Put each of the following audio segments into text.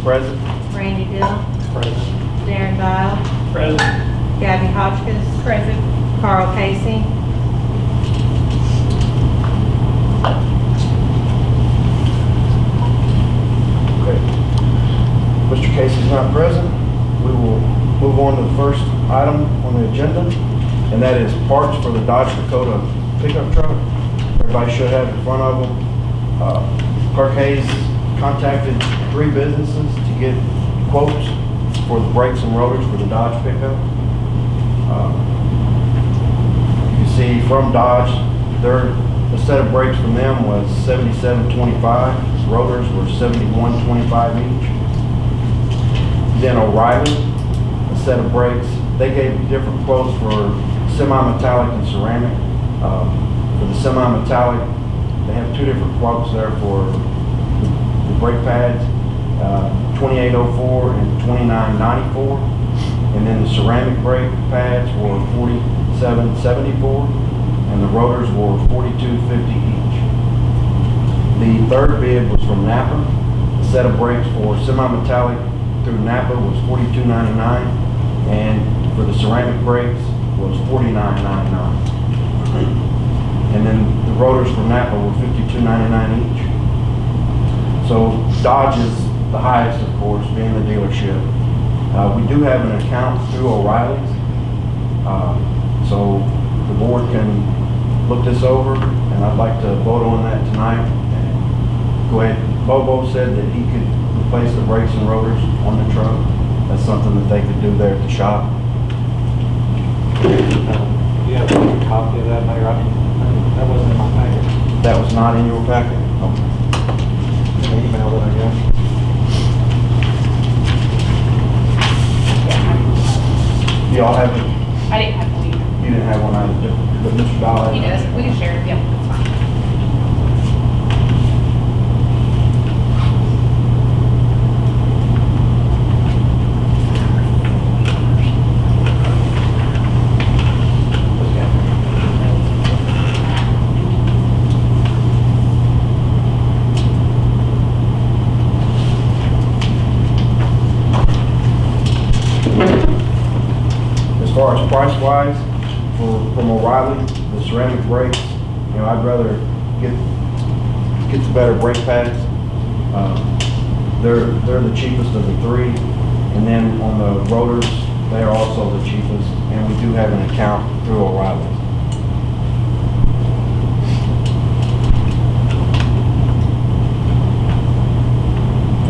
Present. Randy Bill, Present. Darren Dial, Present. Gabby Hotchkiss, Present. Carl Casey, Okay. Mr. Casey's not present. We will move on to the first item on the agenda, and that is parts for the Dodge Dakota pickup truck. Everybody should have in front of them. Clerk Hayes contacted 3 businesses to get quotes for the brakes and rotors for the Dodge pickup. You can see from Dodge, the set of brakes from them was $77.25. Rotors were $71.25 each. Then O'Reilly, a set of brakes, they gave different quotes for semi-metallic and ceramic. For the semi-metallic, they have 2 different quotes there for the brake pads, $28.04 and $29.94. And then the ceramic brake pads were $47.74, and the rotors were $42.50 each. The third bid was from Napa. The set of brakes for semi-metallic through Napa was $42.99, and for the ceramic brakes was $49.99. And then the rotors from Napa were $52.99 each. So Dodge is the highest, of course, being the dealership. We do have an account through O'Reilly's, so the board can look this over, and I'd like to vote on that tonight. And go ahead. Bobo said that he could replace the brakes and rotors on the truck. That's something that they could do there at the shop. Do you have a copy of that, Mayor? That wasn't in my packet. That was not in your packet? Okay. The email that I got. Y'all have it? I didn't have one either. You didn't have one either, but Mr. Dahl had He it. does. We can share it. Yep, that's fine. As far as price-wise, from O'Reilly, the ceramic brakes, I'd rather get the better brake pads. They're the cheapest of the 3, and then on the rotors, they are also the cheapest, and we do have an account through O'Reilly.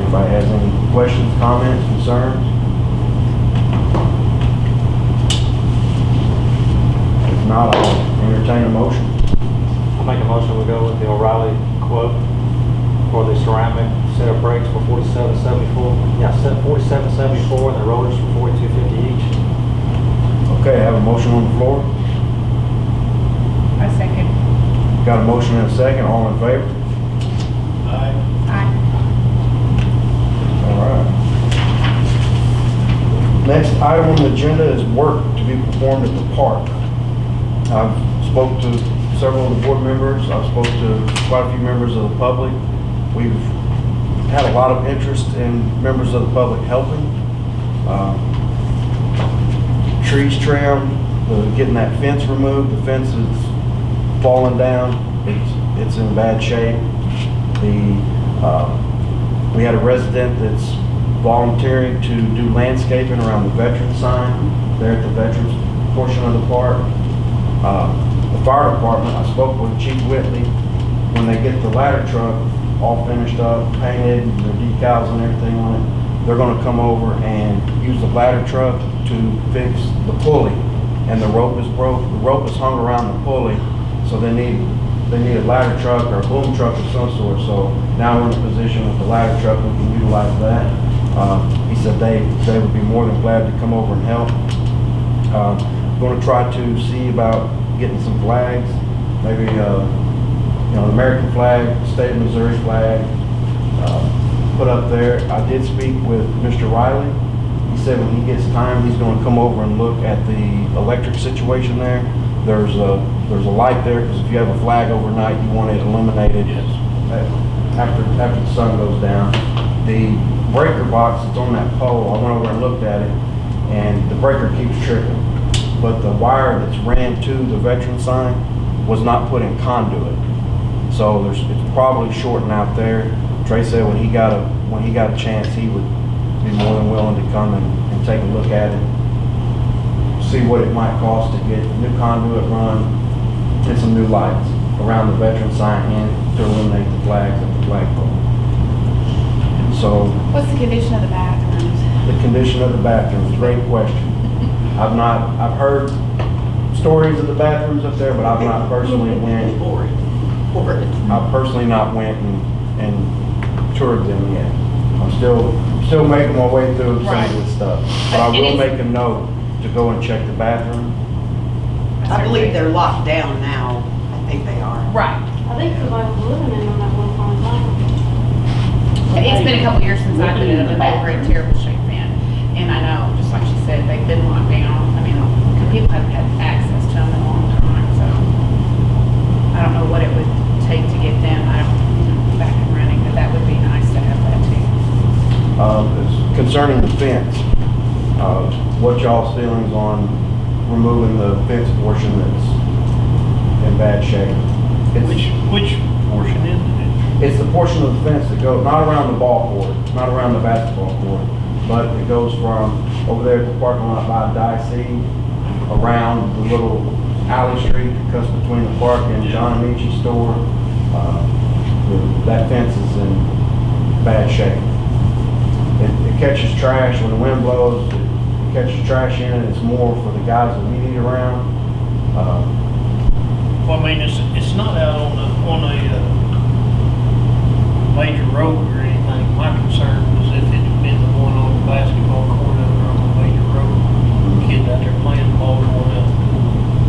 Anybody has any questions, comments, concerns? If not, I'll entertain a motion. I'll make a motion, we go with the O'Reilly quote for the ceramic set of brakes for $47.74. Yeah, $47.74, and the rotors for $42.50 each. Okay, I have a motion on the floor. A second. Got a motion and a second, all in favor? Aye. All right. Next item on the agenda is work to be performed at the park. I've spoke to several of the board members. I've spoke to quite a few members of the public. We've had a lot of interest in members of the public helping. Trees trimmed, getting that fence removed. The fence is falling down. It's in bad shape. We had a resident that's volunteering to do landscaping around the veteran sign there at the veterans portion of the park. The fire department, I spoke with Chief Whitley. When they get the ladder truck all finished up, painted, and their decals and everything on it, they're gonna come over and use the ladder truck to fix the pulley. And the rope is broke, the rope is hung around the pulley, so they need a ladder truck or a boom truck of some sort. So now we're in a position with the ladder truck, we can utilize that. He said they would be more than glad to come over and help. Going to try to see about getting some flags, maybe the American flag, state of Missouri flag, put up there. I did speak with Mr. Riley. He said when he gets time, he's going to come over and look at the electric situation there. There's a light there, because if you have a flag overnight, you want it illuminated. Yes. After the sun goes down. The breaker box that's on that pole, I went over and looked at it, and the breaker keeps tripping. But the wire that's ran to the veteran sign was not put in conduit. So it's probably shorting out there. Trey said when he got a chance, he would be more than willing to come and take a look at it, see what it might cost to get new conduit run and some new lights around the veteran sign and to eliminate the flags at the flagpole. So What's the condition of the bathrooms? the condition of the bathrooms, great question. I've heard stories of the bathrooms up there, but I've not personally went. I've personally not went and toured them yet. I'm still making my way through some of this stuff. But I will make a note to go and check the bathroom. I believe they're locked down now. I think they are. Right. I think somebody was living in them at one point in time. It's been a couple years since I put it up, and they were in terrible shape then. And I know, just like she said, they've been locked down. I mean, people haven't had access to them in a long time, so I don't know what it would take to get them, back and running, but that would be nice to have that too. Concerning the fence, what y'all's feelings on removing the fence portion that's in bad shape? Which portion is it? It's the portion of the fence that goes, not around the ball court, not around the basketball court, but it goes from over there at the parking lot by Dicey, around the little alley street that cuts between the park and John Amici store. That fence is in bad shape. It catches trash when the wind blows, it catches trash in it. It's more for the guys that we need around. Well, I mean, it's not out on a major road or anything. My concern was if it had been the one on the basketball court over on the major road, kids out there playing ball going out.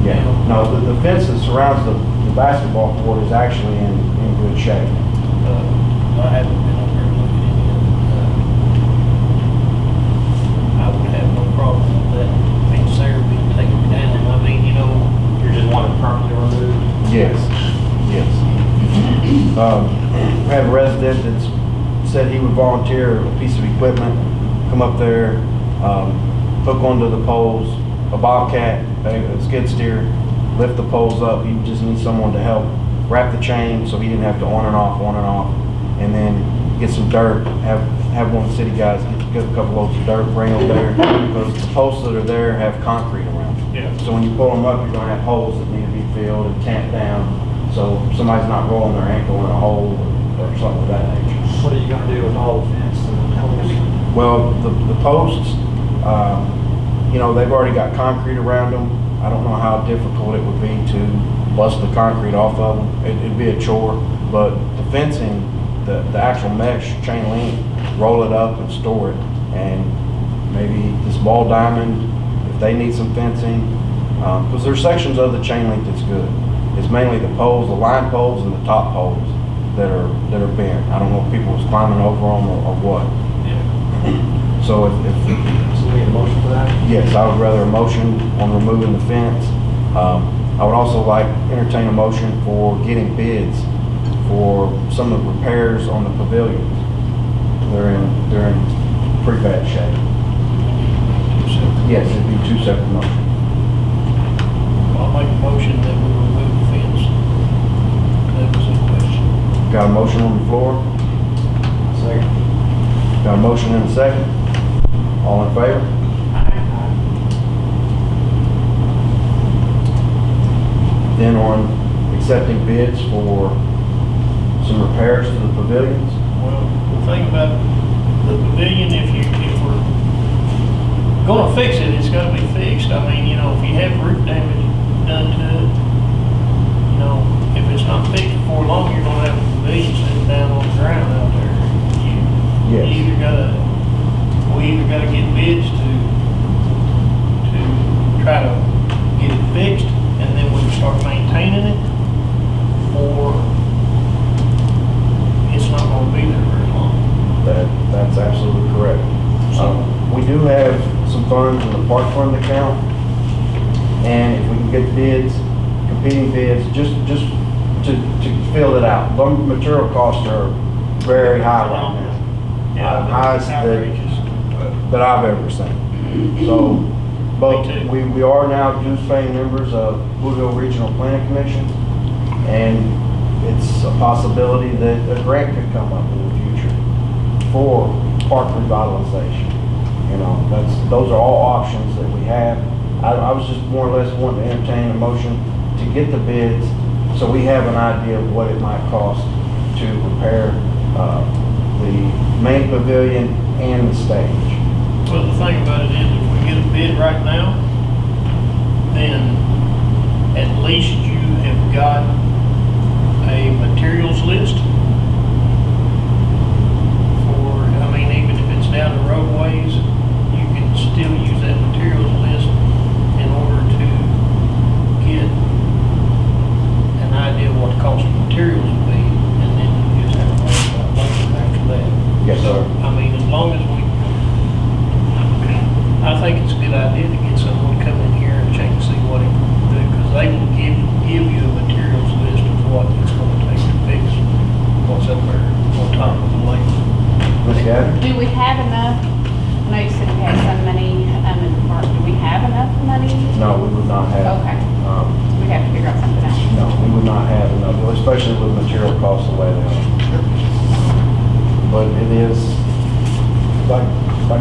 Yeah, no, the fence that surrounds the basketball court is actually in good shape. I haven't been over there looking at it. I would have no problem with that fence there being taken down. I mean, You're just wanting permanently removed? Yes, yes. I had a resident that said he would volunteer a piece of equipment, come up there, hook onto the poles, a bobcat, a skid steer, lift the poles up. He just needs someone to help wrap the chain so he didn't have to on and off, and then get some dirt, have one of the city guys get a couple loads of dirt, bring over there, because the posts that are there have concrete around them. Yeah. So when you pull them up, you're gonna have holes that need to be filled and tamped down, so somebody's not rolling their ankle in a hole or something of that nature. What are you gonna do with all the fence and the poles? Well, the posts, they've already got concrete around them. I don't know how difficult it would be to bust the concrete off of them. It'd be a chore, but the fencing, the actual mesh, chain link, roll it up and store it. And maybe this ball diamond, if they need some fencing, because there's sections of the chain link that's good. It's mainly the poles, the line poles and the top poles that are bent. I don't know if people was climbing over them or what. So if So we need a motion for that? yes, I would rather a motion on removing the fence. I would also like entertain a motion for getting bids for some of the repairs on the pavilions. They're in pretty bad shape. Yes, it'd be two separate motions. I'll make a motion that we remove the fence. That was a question. Got a motion on the floor? Second. Got a motion and a second? All in favor? Then on accepting bids for some repairs to the pavilions. Well, the thing about the pavilion, if we're gonna fix it, it's gotta be fixed. I mean, if you have roof damage done to it, if it's not fixed before long, you're gonna have a pavilion sitting down on the ground out there. Yes. We either gotta get bids to try to get it fixed, and then we can start maintaining it, or it's not gonna be there very long. That's absolutely correct. We do have some funds in the park fund account, and if we can get bids, competing bids, just to fill it out. Material costs are very high right now. Yeah, highest that outrageous. I've ever seen. So, but Me too. we are now dues paying members of Bluehill Regional Planning Commission, and it's a possibility that a grant could come up in the future for park revitalization. You know, those are all options that we have. I was just more or less wanting to entertain a motion to get the bids, so we have an idea of what it might cost to repair the main pavilion and the stage. Well, the thing about it is, if we get a bid right now, then at least you have got a materials list for, I mean, even if it's down the roadways, you can still use that materials list in order to get an idea of what the cost of materials would be, and then you just have to worry about budget after that. Yes, sir. I mean, as long as I think it's a good idea to get someone to come in here and check and see what it will do, because they will give you a materials list of what it's going to take to fix what's up there on top of the lake. Ms. Gaddard? Do we have enough, I know you said we had some money in the park, do we have enough money? No, we would not have. Okay, um, we have to figure out something else. No, we would not have enough, especially with material costs the way they are. But it is, like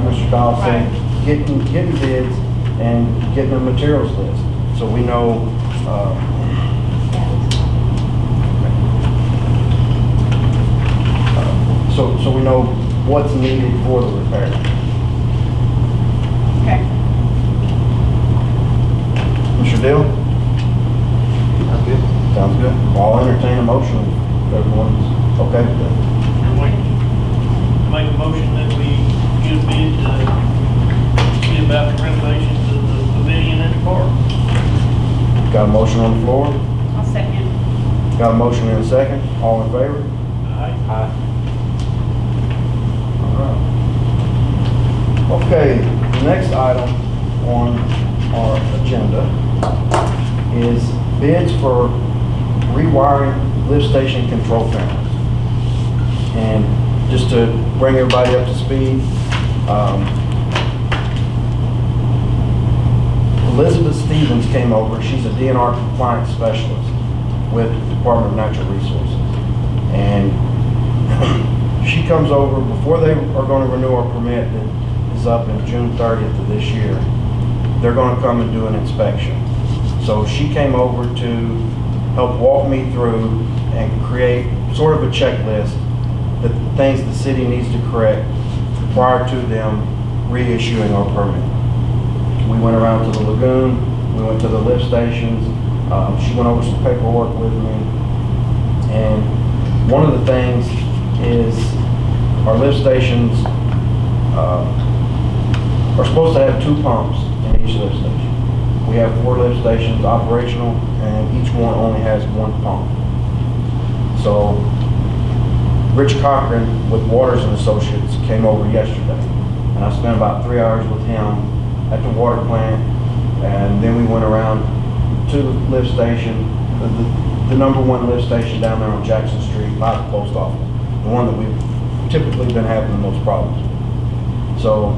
Mr. Dahl said, getting bids and getting a materials list, so we know, so we know what's needed for the repair. Okay. Mr. Dill? That's good. Sounds good. I'll entertain a motion if everyone's okay with that. Make a motion that we get a bid to see about the renovations of the pavilion at the park. Got a motion on the floor? I'll second. Got a motion and a second? All in favor? Aye. Aye. Okay, the next item on our agenda is bids for rewiring lift station control panels. And just to bring everybody up to speed, Elizabeth Stevens came over. She's a DNR compliance specialist with the Department of Natural Resources. And she comes over before they are going to renew our permit that is up in June 30th of this year. They're going to come and do an inspection. So she came over to help walk me through and create sort of a checklist, the things the city needs to correct prior to them reissuing our permit. We went around to the lagoon, we went to the lift stations, she went over some paperwork with me, and one of the things is our lift stations are supposed to have 2 pumps in each lift station. We have 4 lift stations operational, and each one only has 1 pump. So Rich Cochran with Waters and Associates came over yesterday, and I spent about 3 hours with him at the water plant, and then we went around to the lift station, the number 1 lift station down there on Jackson Street by the post office, the one that we've typically been having the most problems with. So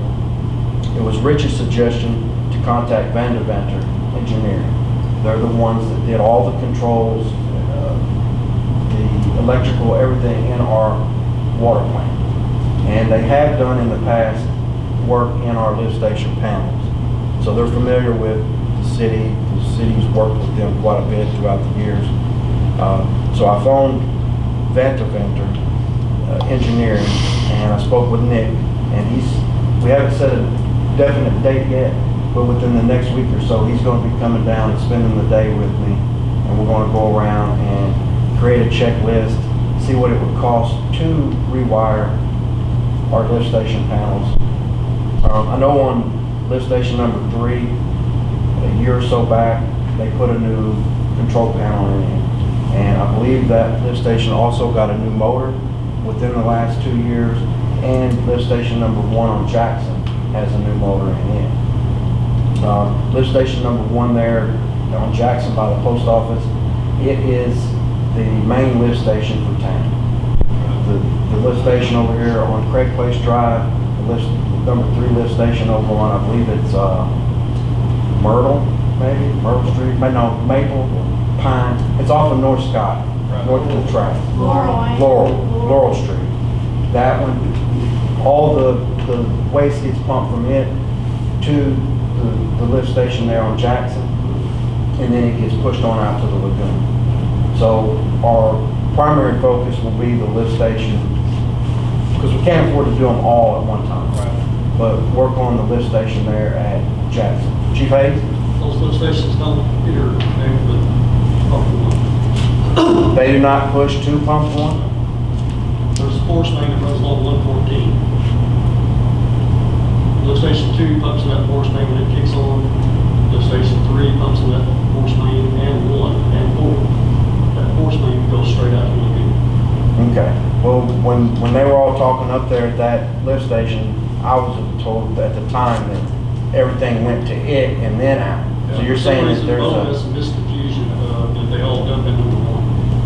it was Rich's suggestion to contact Vandeventer Engineering. They're the ones that did all the controls, the electrical, everything in our water plant. And they have done in the past work in our lift station panels. So they're familiar with the city. The city's worked with them quite a bit throughout the years. So I phoned Vandeventer Engineering, and I spoke with Nick, and we haven't set a definite date yet, but within the next week or so, he's going to be coming down and spending the day with me, and we're going to go around and create a checklist, see what it would cost to rewire our lift station panels. I know on lift station number 3, a year or so back, they put a new control panel in, and I believe that lift station also got a new motor within the last 2 years, and lift station number 1 on Jackson has a new motor in it. Lift station number 1 there on Jackson by the post office, it is the main lift station for town. the lift station over here on Craig Place Drive, the number 3 lift station over on, I believe it's, Myrtle, maybe, Myrtle Street, no, Maple, Pine. It's off of North Scott, north of the track. Laurel Street. That one, all the waste gets pumped from it to the lift station there on Jackson, and then it gets pushed on out to the lagoon. So our primary focus will be the lift station, because we can't afford to do them all at one time. But work on the lift station there at Jackson. Chief Hayes? Those lift stations don't interconnect with pump one. They do not push to pump 1? There's a force main that runs along 114. Lift station 2 pumps in that force main when it kicks on. Lift station 3 pumps in that force main, and 1 and 4. That force main goes straight out to the lagoon. Okay. Well, when they were all talking up there at that lift station, I was told at the time that everything went to it and then out. So you're saying that there's There's some misconfusion, that they all dump in number 1.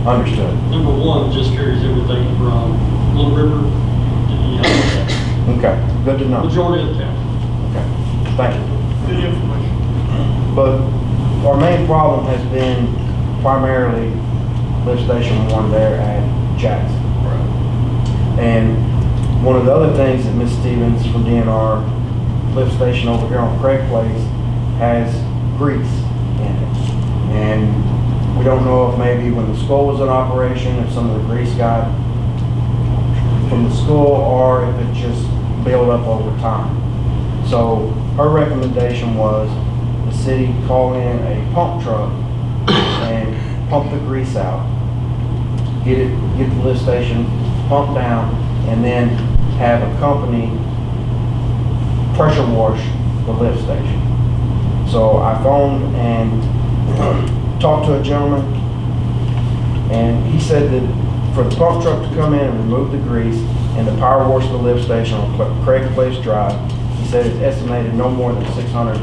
Understood. Number 1 just carries everything from Little River to East. Okay, good to know. Majority of the town. Okay, thank you. Good information. But our main problem has been primarily lift station 1 there at Jackson. And one of the other things that Ms. Stevens from DNR lift station over here on Craig Place has grease in it. And we don't know if maybe when the school was in operation, if some of the grease got from the school, or if it just built up over time. So her recommendation was the city call in a pump truck and pump the grease out, get the lift station pumped down, and then have a company pressure wash the lift station. So I phoned and talked to a gentleman, and he said that for the pump truck to come in and remove the grease and to power wash the lift station on Craig Place Drive, he said it's estimated no more than $600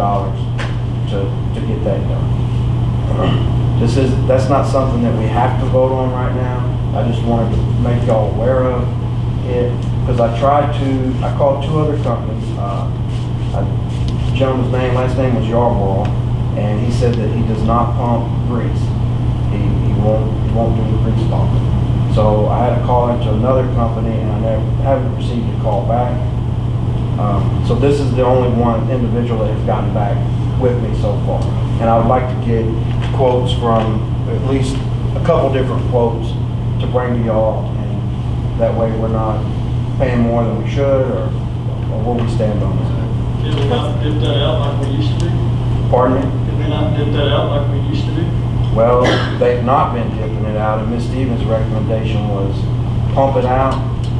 to get that done. That's not something that we have to vote on right now. I just wanted to make y'all aware of it, because I called 2 other companies. The gentleman's last name was Yarborough, and he said that he does not pump grease. He won't do the grease pumping. So I had to call into another company, and I haven't received a call back. So this is the only one individual that has gotten back with me so far. And I would like to get quotes from at least a couple different quotes to bring to y'all, and that way we're not paying more than we should, or where we stand on that. Can we not dip that out like we used to do? Pardon me? Can we not dip that out like we used to do? Well, they've not been dipping it out, and Ms. Stevens' recommendation was pump it out,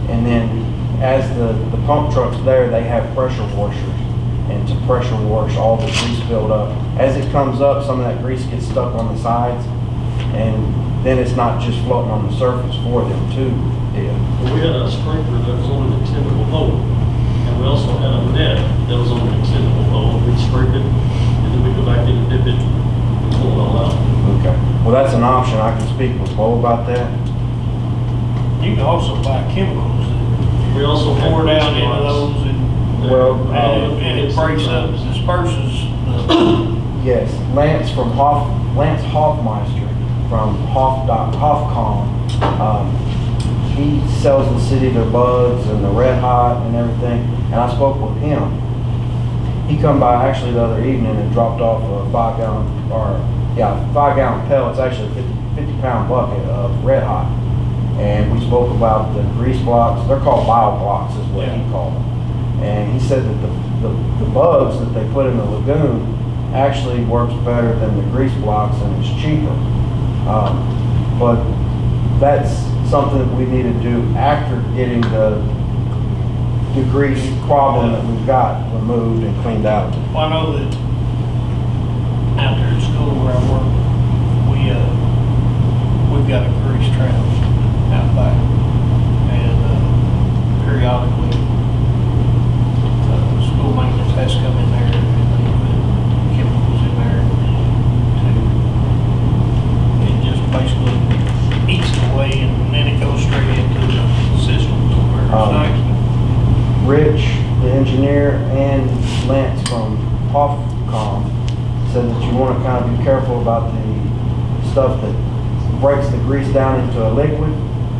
and then as the pump truck's there, they have pressure washers, and to pressure wash all the grease build up. As it comes up, some of that grease gets stuck on the sides, and then it's not just floating on the surface for them too. Well, we had a sprinkler that was on an extendable hose, and we also had a net that was on an extendable hose. We'd scrape it, and then we'd go back in and dip it and pull it all out. Okay. Well, that's an option. I can speak with Bo about that. You can also buy chemicals We also that had pour down grease into spots those, and Well, and it breaks up, disperses. Yes, Lance Hoffmeister from Hoffcom, he sells the city their bugs and the Red Hot and everything, and I spoke with him. He come by actually the other evening and dropped off a 5-gallon pellets, actually a 50-pound bucket of Red Hot. And we spoke about the grease blocks. They're called bio blocks is what he called them. And he said that the bugs that they put in the lagoon actually works better than the grease blocks, and it's cheaper. But that's something that we need to do after getting the grease problem that we've got removed and cleaned out. Well, I know that out there at school where I work, we've got a grease trap out back, and periodically, school maintenance has to come in there and they put chemicals in there it just basically eats it away, and then it goes straight into the system. Saxon. Rich, the engineer, and Lance from Hoffcom said that you want to kind of be careful about the stuff that breaks the grease down into a liquid,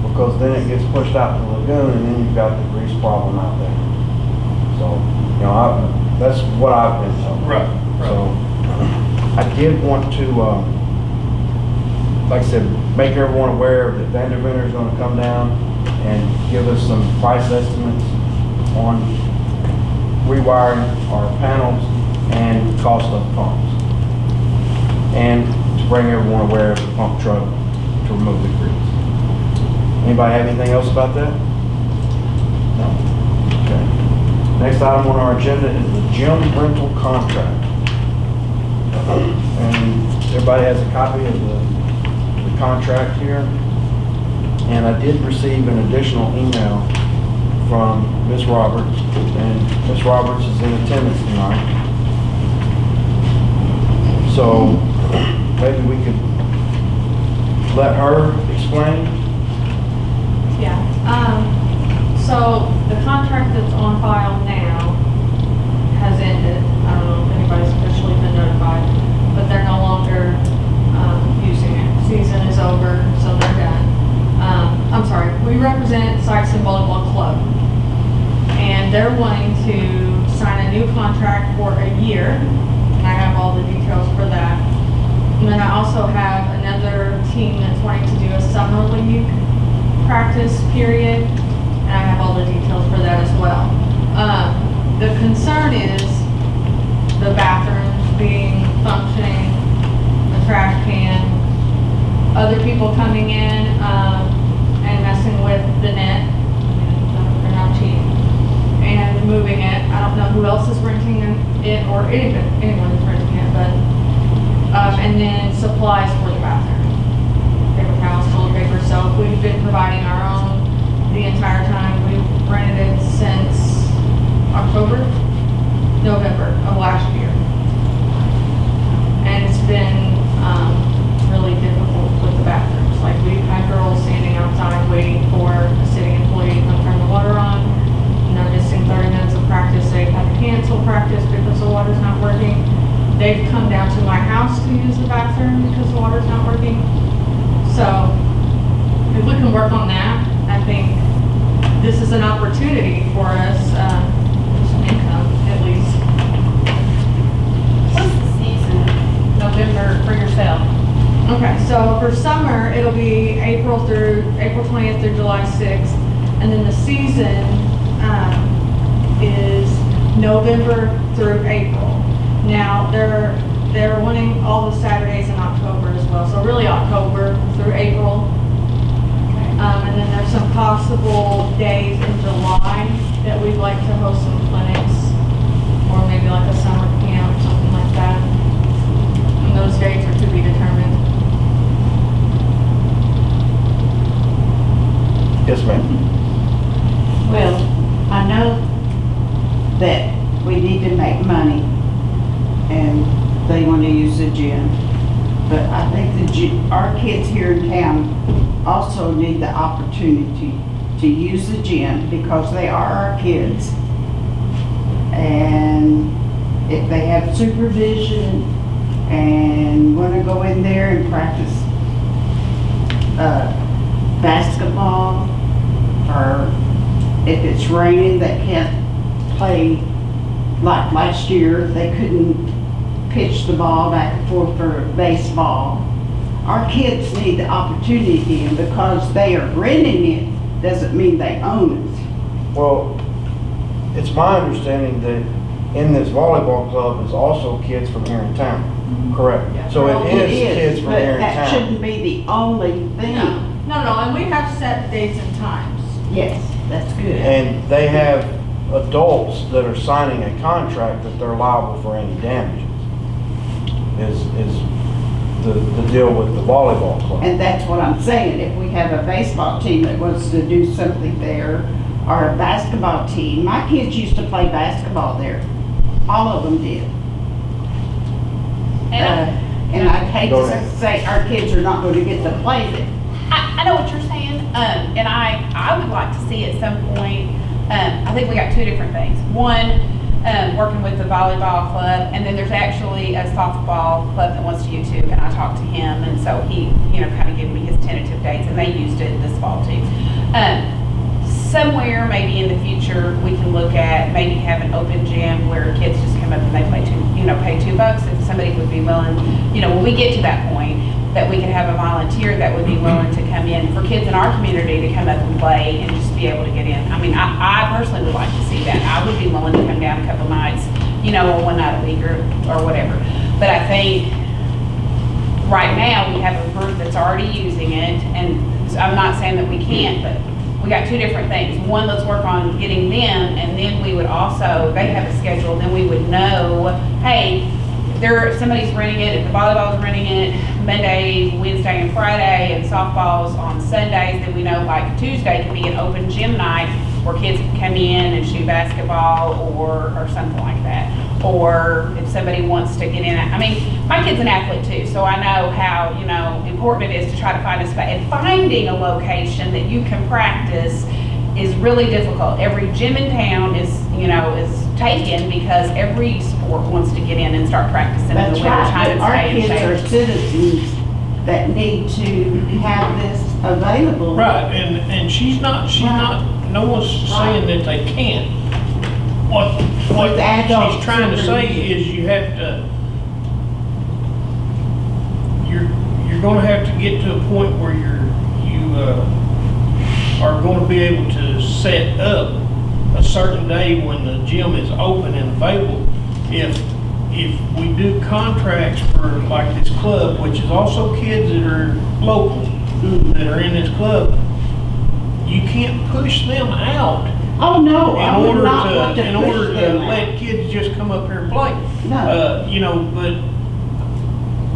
because then it gets pushed out the lagoon, and then you've got the grease problem out there. So, that's what I've been told. Right, So, I did want to, like I said, make everyone aware that Vanderventer's gonna come down and give us some price estimates on rewiring our panels and cost of pumps. And to bring everyone aware of the pump truck to remove the grease. Anybody have anything else about that? No? Okay. Next item on our agenda is the gym rental contract. And everybody has a copy of the contract here. And I did receive an additional email from Ms. Roberts, and Ms. Roberts is in attendance tonight. So maybe we could let her explain. Yeah, so the contract that's on file now has ended. I don't know if anybody's officially been notified, but they're no longer, using it. Season is over, so they're done. I'm sorry, we represent Sykeston Volleyball Club, and they're wanting to sign a new contract for a year, and I have all the details for that. And then I also have another team that's wanting to do a summer league practice period, and I have all the details for that as well. The concern is the bathrooms being functioning, the trash can, other people coming in and messing with the net. They're not cheap. And moving it. I don't know who else is renting it, or anyone is renting it, but and then supplies for the bathroom. Paper towels, toilet paper, soap. We've been providing our own the entire time. We've rented it since November of last year. And it's been really difficult with the bathrooms. Like, we've had girls standing outside waiting for a city employee to come turn the water on. And they're missing 30 minutes of practice. They've had to cancel practice because the water's not working. They've come down to my house to use the bathroom because the water's not working. So, if we can work on that, I think this is an opportunity for us, some income at least. What's the season? November for yourself? Okay, so for summer, it'll be April 20th through July 6th. And then the season is November through April. Now, they're wanting all the Saturdays in October as well. So really October through April. And then there's some possible days in July that we'd like to host some clinics, or maybe like a summer camp, something like that. And those dates are to be determined. Yes, ma'am. Well, I know that we need to make money and they want to use the gym. But I think our kids here in town also need the opportunity to use the gym because they are our kids. And if they have supervision and want to go in there and practice basketball, or if it's raining, they can't play. Like last year, they couldn't pitch the ball back and forth for baseball. Our kids need the opportunity, and because they are renting it, doesn't mean they own it. Well, it's my understanding that in this volleyball club is also kids from here in town, correct? Yeah. So it is kids from but here in that shouldn't town. be the only thing. No, and we have set dates and times. Yes, that's good. And they have adults that are signing a contract that they're liable for any damages, is the deal with the volleyball club. And that's what I'm saying, if we have a baseball team that wants to do something there, or a basketball team, my kids used to play basketball there. All of them did. And And I'd hate Go to ahead. say our kids are not going to get to play there. I know what you're saying. And I would like to see at some point, I think we got two different things. One, working with the volleyball club, and then there's actually a softball club that wants to use too, and I talked to him, and so he, kind of gave me his tentative dates, and they used it this fall too. Somewhere, maybe in the future, we can look at maybe have an open gym where kids just come up and they pay pay $2, if somebody would be willing, when we get to that point, that we could have a volunteer that would be willing to come in for kids in our community to come up and play and just be able to get in. I mean, I personally would like to see that. I would be willing to come down a couple nights, or one night a week or whatever. But I think right now we have a group that's already using it, and I'm not saying that we can't, but we got two different things. One, let's work on getting them, and then we would also, they have a schedule, then we would know, hey, somebody's renting it, if the volleyball's renting it Monday, Wednesday, and Friday, and softball's on Sundays, then we know like Tuesday could be an open gym night where kids can come in and shoot basketball or something like that. Or if somebody wants to get in, I mean, my kid's an athlete too, so I know how, important it is to try to find a space. And finding a location that you can practice is really difficult. Every gym in town is taken because every sport wants to get in and start practicing in the That's winter right, time but and our stay in kids are shape. citizens that need to have this available. Right, and she's not, no one's saying that they can't. What With adult she's trying to say children. is you have to, you're gonna have to get to a point where you are gonna be able to set up a certain day when the gym is open and available. If we do contracts for like this club, which is also kids that are local, that are in this club, you can't push them out Oh, no, I would not want to in push order to them out. let kids just come up here and play. No.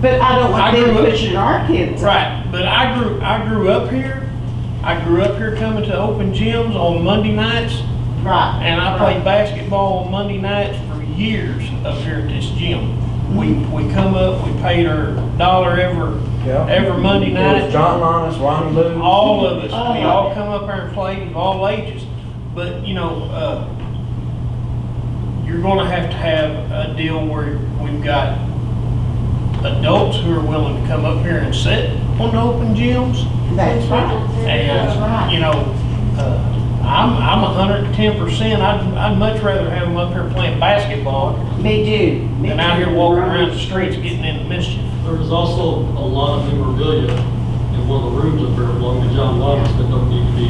But I don't I want them grew up- pushing our kids. out. Right, but I grew up here. I grew up here coming to open gyms on Monday nights, Right. and I played basketball on Monday nights for years up here at this gym. We come up, we paid our $1 every Monday It night. was John Linus, Ronnie Lou. All of us, Oh. we all come up here and play of all ages. But, you're gonna have to have a deal where we've got adults who are willing to come up here and sit on the open gyms. That's right. That's And, right. I'm 110%, I'd much rather have them up here playing basketball Me too. Me than out too. here walking around the streets getting into mischief. There's also a lot of memorabilia in one of the rooms up there belonging to John Wallace that don't need to be.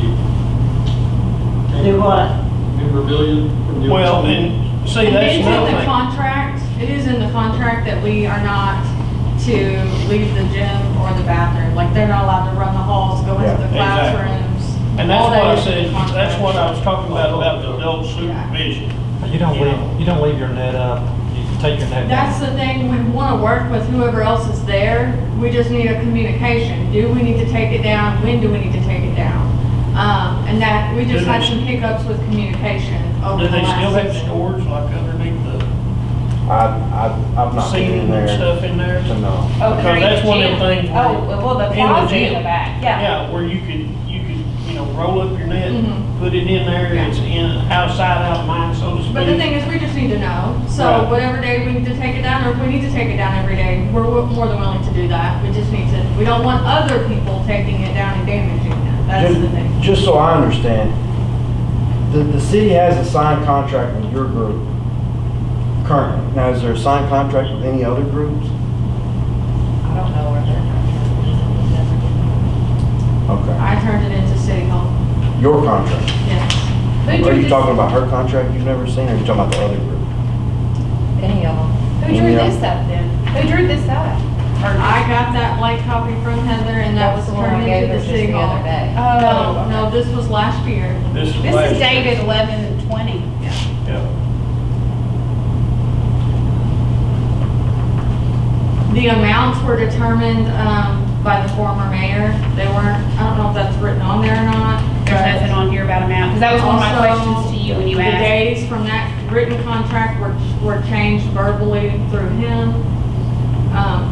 Do what? Memorabilia from the. old Well, school. and see, And that's it's in another the thing. contract, it is in the contract that we are not to leave the gym or the bathroom. Like, they're not allowed to run the halls, go into Yeah, the exactly. classrooms. And that's All what that I is in said, the contract. that's what I was talking about the adult supervision. You don't leave your net up, you take your net down. That's the thing, we want to work with whoever else is there. We just need a communication. Do we need to take it down? When do we need to take it down? And that, we just Do had they- some hiccups with communication over Do the they still last have 6 months. storage like underneath I've not been seating in and there stuff in there? to know. Oh, Because during that's the one of gym. them things where- Oh, well, the in the closet in gym. the back, yeah. Yeah, where you could, roll up your net, Mhm. put it in there, Yeah. it's outside, out of mind, so to speak. But the thing is, we just need to know. So Right. whatever day we need to take it down, or if we need to take it down every day, we're more than willing to do that. We just need to, we don't want other people taking it down and damaging it. That's the thing. Just so I understand, the city has a signed contract with your group currently. Now, is there a signed contract with any other groups? I don't know where they're Okay. I turned it into City Hall. Your contract. Yes. Who Are drew you this? talking about her contract you've never seen, or are you talking about the other group? Any of them. Who drew Yeah. this up then? Who drew this up? I got that blank copy from Heather, and that was the one I turned gave into her the just City the Hall. other day. Oh, No, this was last year. This This last is year. dated 11/20. Yeah. The amounts were determined by the former mayor. They weren't, I don't know if that's written on there or not. There's nothing on here about amount, because that was one of my Also, questions to you when you The asked. days from that written contract were changed verbally through him.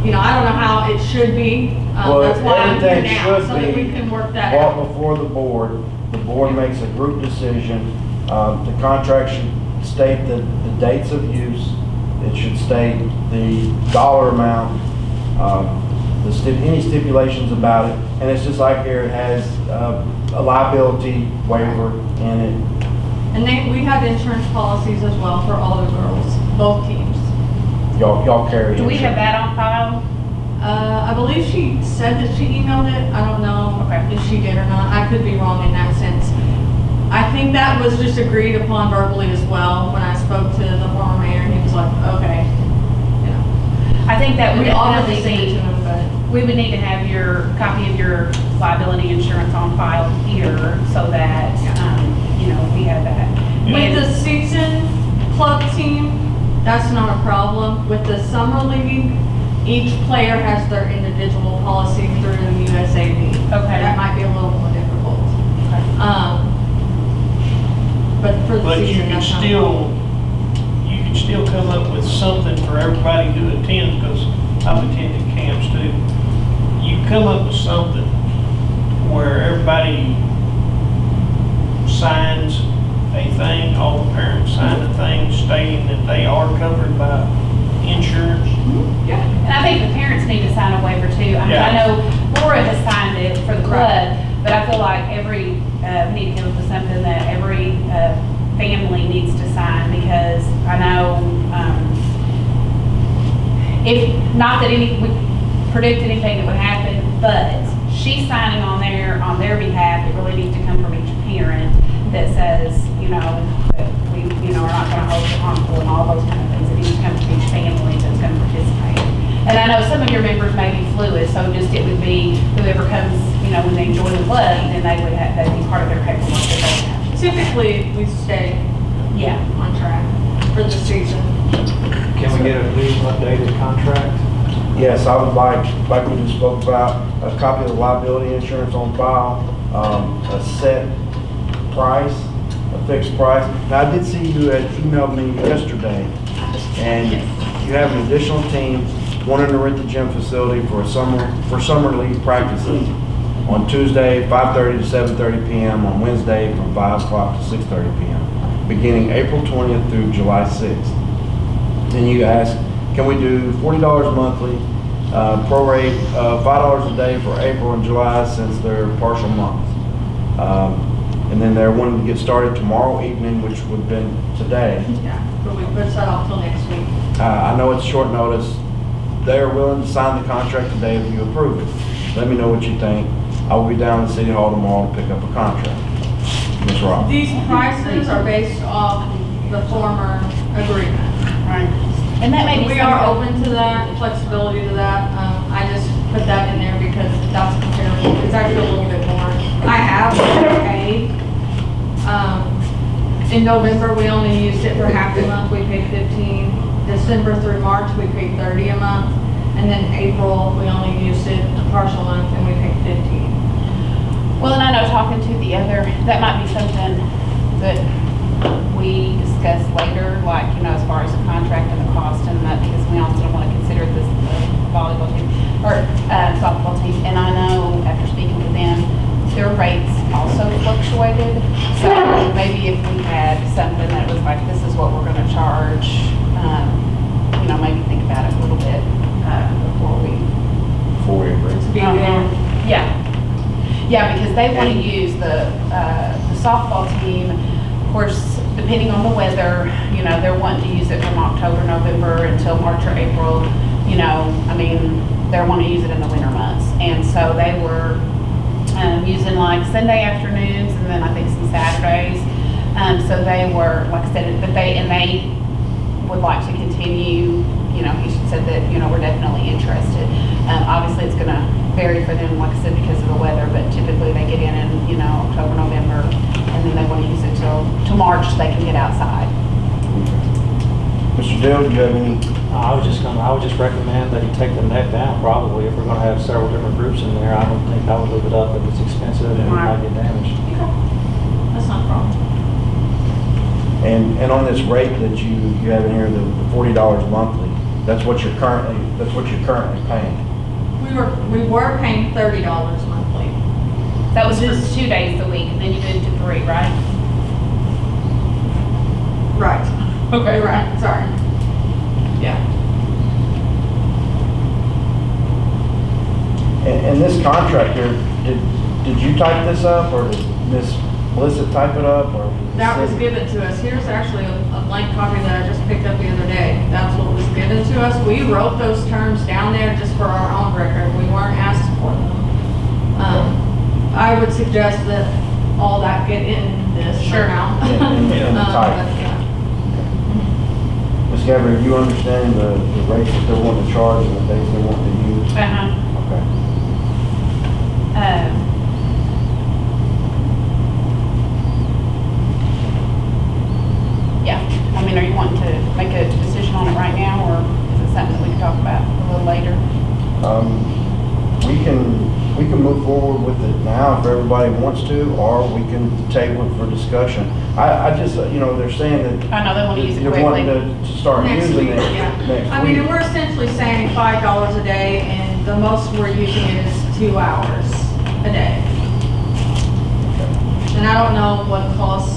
You know, I don't know how it should be, Well, that's why I'm here everything now, should so that we be can work that brought out. before the board makes a group decision. The contract should state the dates of use, it should state the dollar amount, any stipulations about it, and it's just like here, it has a liability waiver in it. And we have insurance policies as well for all the girls, both teams. Y'all carry it. Do we have that on file? I believe she said that she emailed it. I don't know Okay. if she did or not. I could be wrong in that sense. I think that was just agreed upon verbally as well. When I spoke to the former mayor, he was like, okay. You know, I think that would we offered to definitely send it to be, him, but we would need to have your copy of your liability insurance on file here so that, you know, we have that. with And- the season club team, that's not a problem. With the summer league, each player has their individual policy through the USAB. Okay. That might be a little more difficult. But for the But you season, can that's not a still, problem. you can still come up with something for everybody who attends, because I've attended camps too. You come up with something where everybody signs a thing, all the parents sign a thing stating that they are covered by insurance. Yeah, and I think the parents need to sign a waiver too. I mean, I Yeah. know Laura has signed it for the club, but I feel like we need to come up with something that every family needs to sign, because I know, if, not that we predict anything that would happen, but she's signing on their behalf. It really needs to come from each parent that says, you know, that we, you know, are not gonna hold you harmful and all those kind of things. It needs to come from each family that's gonna participate. And I know some of your members may be fluid, so just it would be whoever comes, you know, when they join the club, then that'd be part of their paperwork that they have. Typically, we stay Yeah. on track for the season. Can we get a new updated contract? Yes, I would like we just spoke about, a copy of the liability insurance on file, a set price, a fixed price. Now, I did see you had emailed me yesterday, and you have an additional team wanting to rent the gym facility for summer league practices on Tuesday, 5:30 to 7:30 p.m., on Wednesday from 5 o'clock to 6:30 p.m., beginning April 20th through July 6th. Then you ask, can we do $40 monthly, prorate $5 a day for April and July since they're partial months. And then they're wanting to get started tomorrow evening, which would have been today. Yeah, but we push that off till next week. I know it's short notice. They are willing to sign the contract today if you approve it. Let me know what you think. I will be down at City Hall tomorrow to pick up a contract. Ms. Ross. These prices are based off the former agreement. Right. And that may be We are something- open to that, flexibility to that. I just put that in there because that's comparable. It's actually a little bit more. I have paid. In November, we only used it for half a month. We paid 15. December through March, we paid 30 a month. And then April, we only used it a partial month and we paid 15. Well, and I know talking to the other, that might be something that we discuss later, like, you know, as far as the contract and the cost and that, because we also want to consider this volleyball team, or softball team. And I know after speaking with them, their rates also fluctuated. So maybe if we had something that was like, this is what we're going to charge, you know, maybe think about it a little bit before we agree. To be fair. Yeah. Yeah, because they want to use the softball team, of course, depending on the weather, you know, they're wanting to use it from October, November until March or April, you know, I mean, they're wanting to use it in the winter months. And so they were using like Sunday afternoons and then I think some Saturdays. So they were, like I said, but they would like to continue, you know, he said that, you know, we're definitely interested. Obviously, it's going to vary for them, like I said, because of the weather, but typically they get in, you know, October, November, and then they want to use it till March so they can get outside. Mr. Dale, do you have any? I would just recommend that you take the net down probably. If we're gonna have several different groups in there, I don't think I would leave it up if it's expensive and it might get damaged. That's not a problem. And on this rate that you have in here, the $40 monthly, That's what you're currently paying. We were paying $30 monthly. That was for 2 days a week, and then you moved to 3, right? Right. Okay. You're right, sorry. Yeah. And this contract here, did you type this up, or did Ms. Blissett type it up, or? did the That was city? given to us. Here's actually a blank copy that I just picked up the other day. That's what was given to us. We wrote those terms down there just for our own record. We weren't asked for them. I would suggest that all that get in this Sure. now. In the type. But, yeah. Ms. Gabbard, you understand the rates that they're wanting to charge and the days they want to use? Uh-huh. Okay. Yeah, I mean, are you wanting to make a decision on it right now, or is it something that we can talk about a little later? We can move forward with it now if everybody wants to, or we can table it for discussion. I just, they're saying that I know they want to use it you're quickly. wanting to start Next using week, it yeah. next I mean, week. we're essentially saying $5 a day, and the most we're using it is 2 hours a day. And I don't know what costs,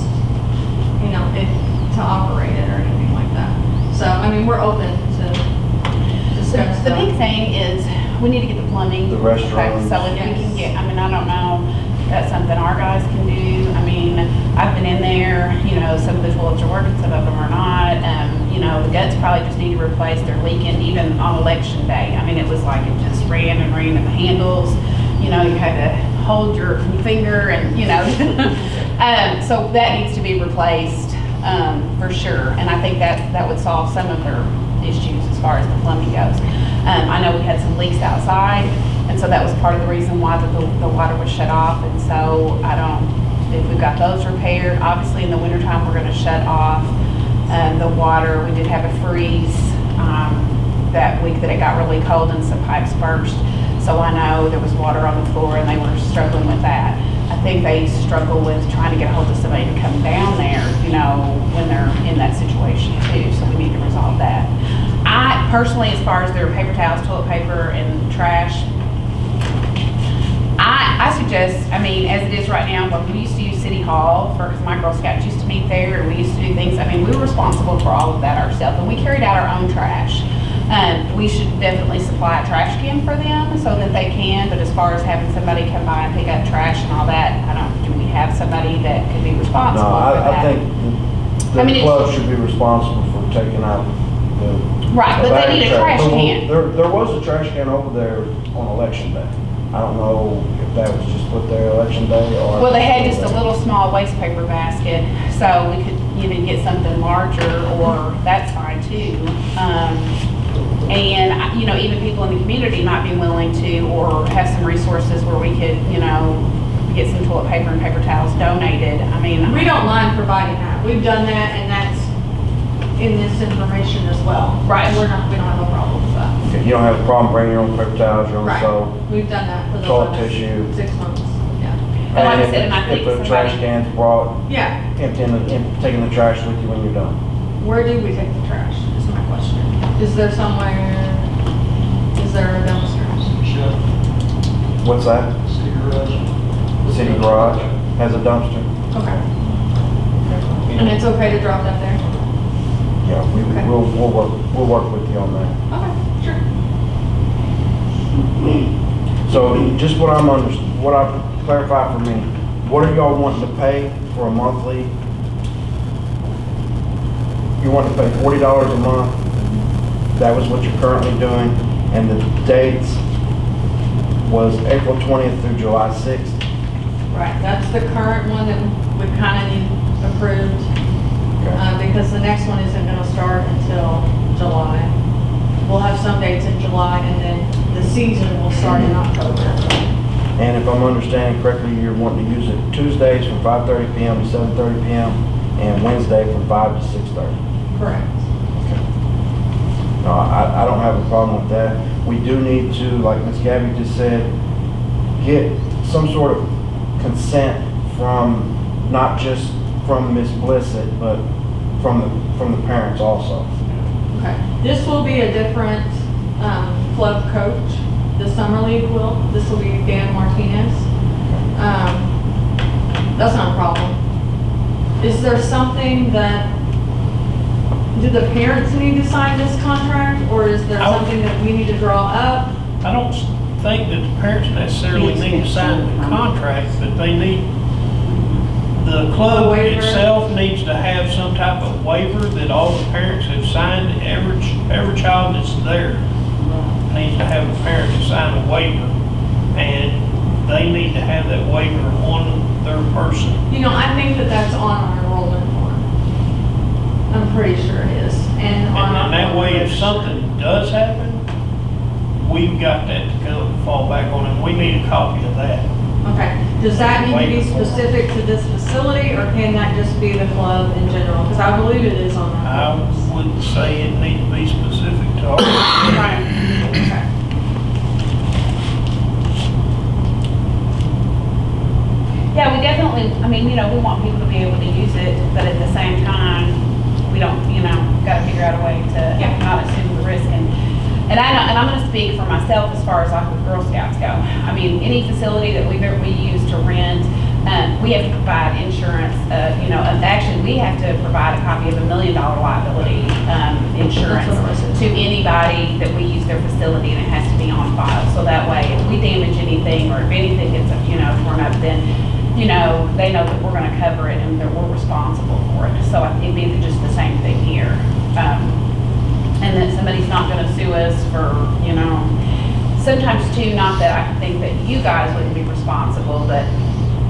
to operate it or anything like that. So, I mean, we're open to discuss The stuff. big thing is, we need to get the plumbing. The restrooms. So if we Yes. can get, I mean, I don't know, that's something our guys can do. I mean, I've been in there, some of the toilets are working, some of them are not. The guts probably just need to replace, they're leaking even on election day. I mean, it was like it just ran and ran at the handles. You had to hold your finger and, so that needs to be replaced, for sure. And I think that would solve some of their issues as far as the plumbing goes. I know we had some leaks outside, and so that was part of the reason why the water was shut off. And so if we've got those repaired, obviously in the wintertime, we're gonna shut off the water. We did have a freeze that week that it got really cold and some pipes burst. So I know there was water on the floor and they were struggling with that. I think they struggle with trying to get a hold of somebody to come down there, when they're in that situation too. So we need to resolve that. I personally, as far as their paper towels, toilet paper, and trash, I suggest, as it is right now, when we used to use City Hall, because my Girl Scouts used to meet there, and we used to do things, we were responsible for all of that ourselves, and we carried out our own trash. We should definitely supply a trash can for them so that they can, but as far as having somebody come by and pick up trash and all that, do we have somebody that could be No, responsible for that? I think the club should be responsible for taking out the. Right, but they need a trash can. There was a trash can over there on election day. I don't know if that was just put there election day or. Well, they had just a little small waste paper basket, so we could even get something larger, or that's fine too. And, even people in the community might be willing to, or have some resources where we could, get some toilet paper and paper towels donated. We don't mind providing that. We've done that, and that's in this information as well. Right. We don't have a problem with that. Okay, you don't have a problem bringing your own paper towels, your own Right. soap. We've done that for the Toilet last tissue. 6 months, yeah. And like I And said, and I think if a trash somebody- can's brought, Yeah, taking the trash with you when you're done. where do we take the trash, is my question. Is there a dumpster? Shut, What's that? city garage. City garage has a dumpster? Okay. And it's okay to drop that there? Yeah, Okay. we'll work with you on that. Okay, sure. So just what I clarify for me, what are y'all wanting to pay for a monthly? You want to pay $40 a month? That was what you're currently doing, and the dates was April 20th through July 6th. Right, that's the current one that we kind of need approved, because the next one isn't gonna start until July. We'll have some dates in July, and then the season will start in October. And if I'm understanding correctly, you're wanting to use it Tuesdays from 5:30 PM to 7:30 PM, and Wednesday from 5 to 6:30. Correct. No, I don't have a problem with that. We do need to, like Ms. Gabby just said, get some sort of consent from, not just from Ms. Blissett, but from the parents also. Okay, this will be a different, club coach. The summer league will, this will be Dan Martinez. That's not a problem. Is there something that, do the parents need to sign this contract, or is there something that we need to draw up? I don't think that the parents necessarily need to sign the contract, but they need, the club waiver? itself needs to have some type of waiver that all the parents have signed. Every child that's there needs to have a parent to sign a waiver, and they need to have that waiver on their person. You know, I think that that's on our enrollment form. I'm pretty sure it is, and on our. And that way, if something does happen, we've got that to come fall back on, and we need a copy of that. Okay, does that need to be Waiver form. specific to this facility, or can that just be the club in general? Because I believe it is on our. I wouldn't say it needs to be specific to our. Right, okay. Yeah, we definitely, I mean, you know, we want people to be able to use it, but at the same time, we don't, you know, gotta figure out a way to not assume the risk. And I know, and I'm gonna speak for myself as far as like with Girl Scouts go. I mean, any facility that we use to rent, we have to provide insurance, you know, actually, we have to provide a copy of $1 million liability, insurance That's what I said. to anybody that we use their facility, and it has to be on file. So that way, if we damage anything, or if anything gets, you know, torn up, then, you know, they know that we're gonna cover it and that we're responsible for it. So it'd be just the same thing here. And that somebody's not gonna sue us for, you know, sometimes too, not that I think that you guys wouldn't be responsible, but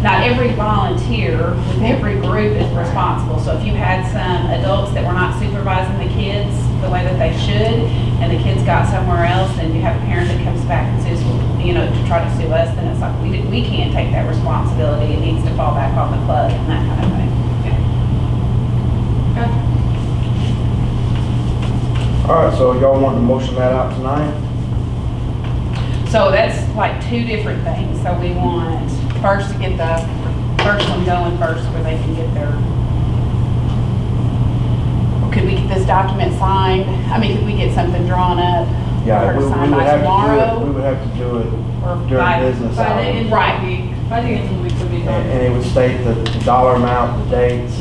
not every volunteer with every group is responsible. So if you had some adults that were not supervising the kids the way that they should, and the kids got somewhere else, and you have a parent that comes back and sues, you know, to try to sue us, then it's like, we can't take that responsibility. It needs to fall back on the club and that kind of thing. Okay. All right, so y'all want to motion that out tonight? So that's like two different things. So we want first to get the first one going first, where they can get their, could we get this document signed? I mean, could we get something drawn up? Yeah, or we signed would by have to do it, tomorrow? we would have to do it Or during by- business By the end hours. of Right. the week, by the end of the week would be And fine. it would state the dollar amount, the dates,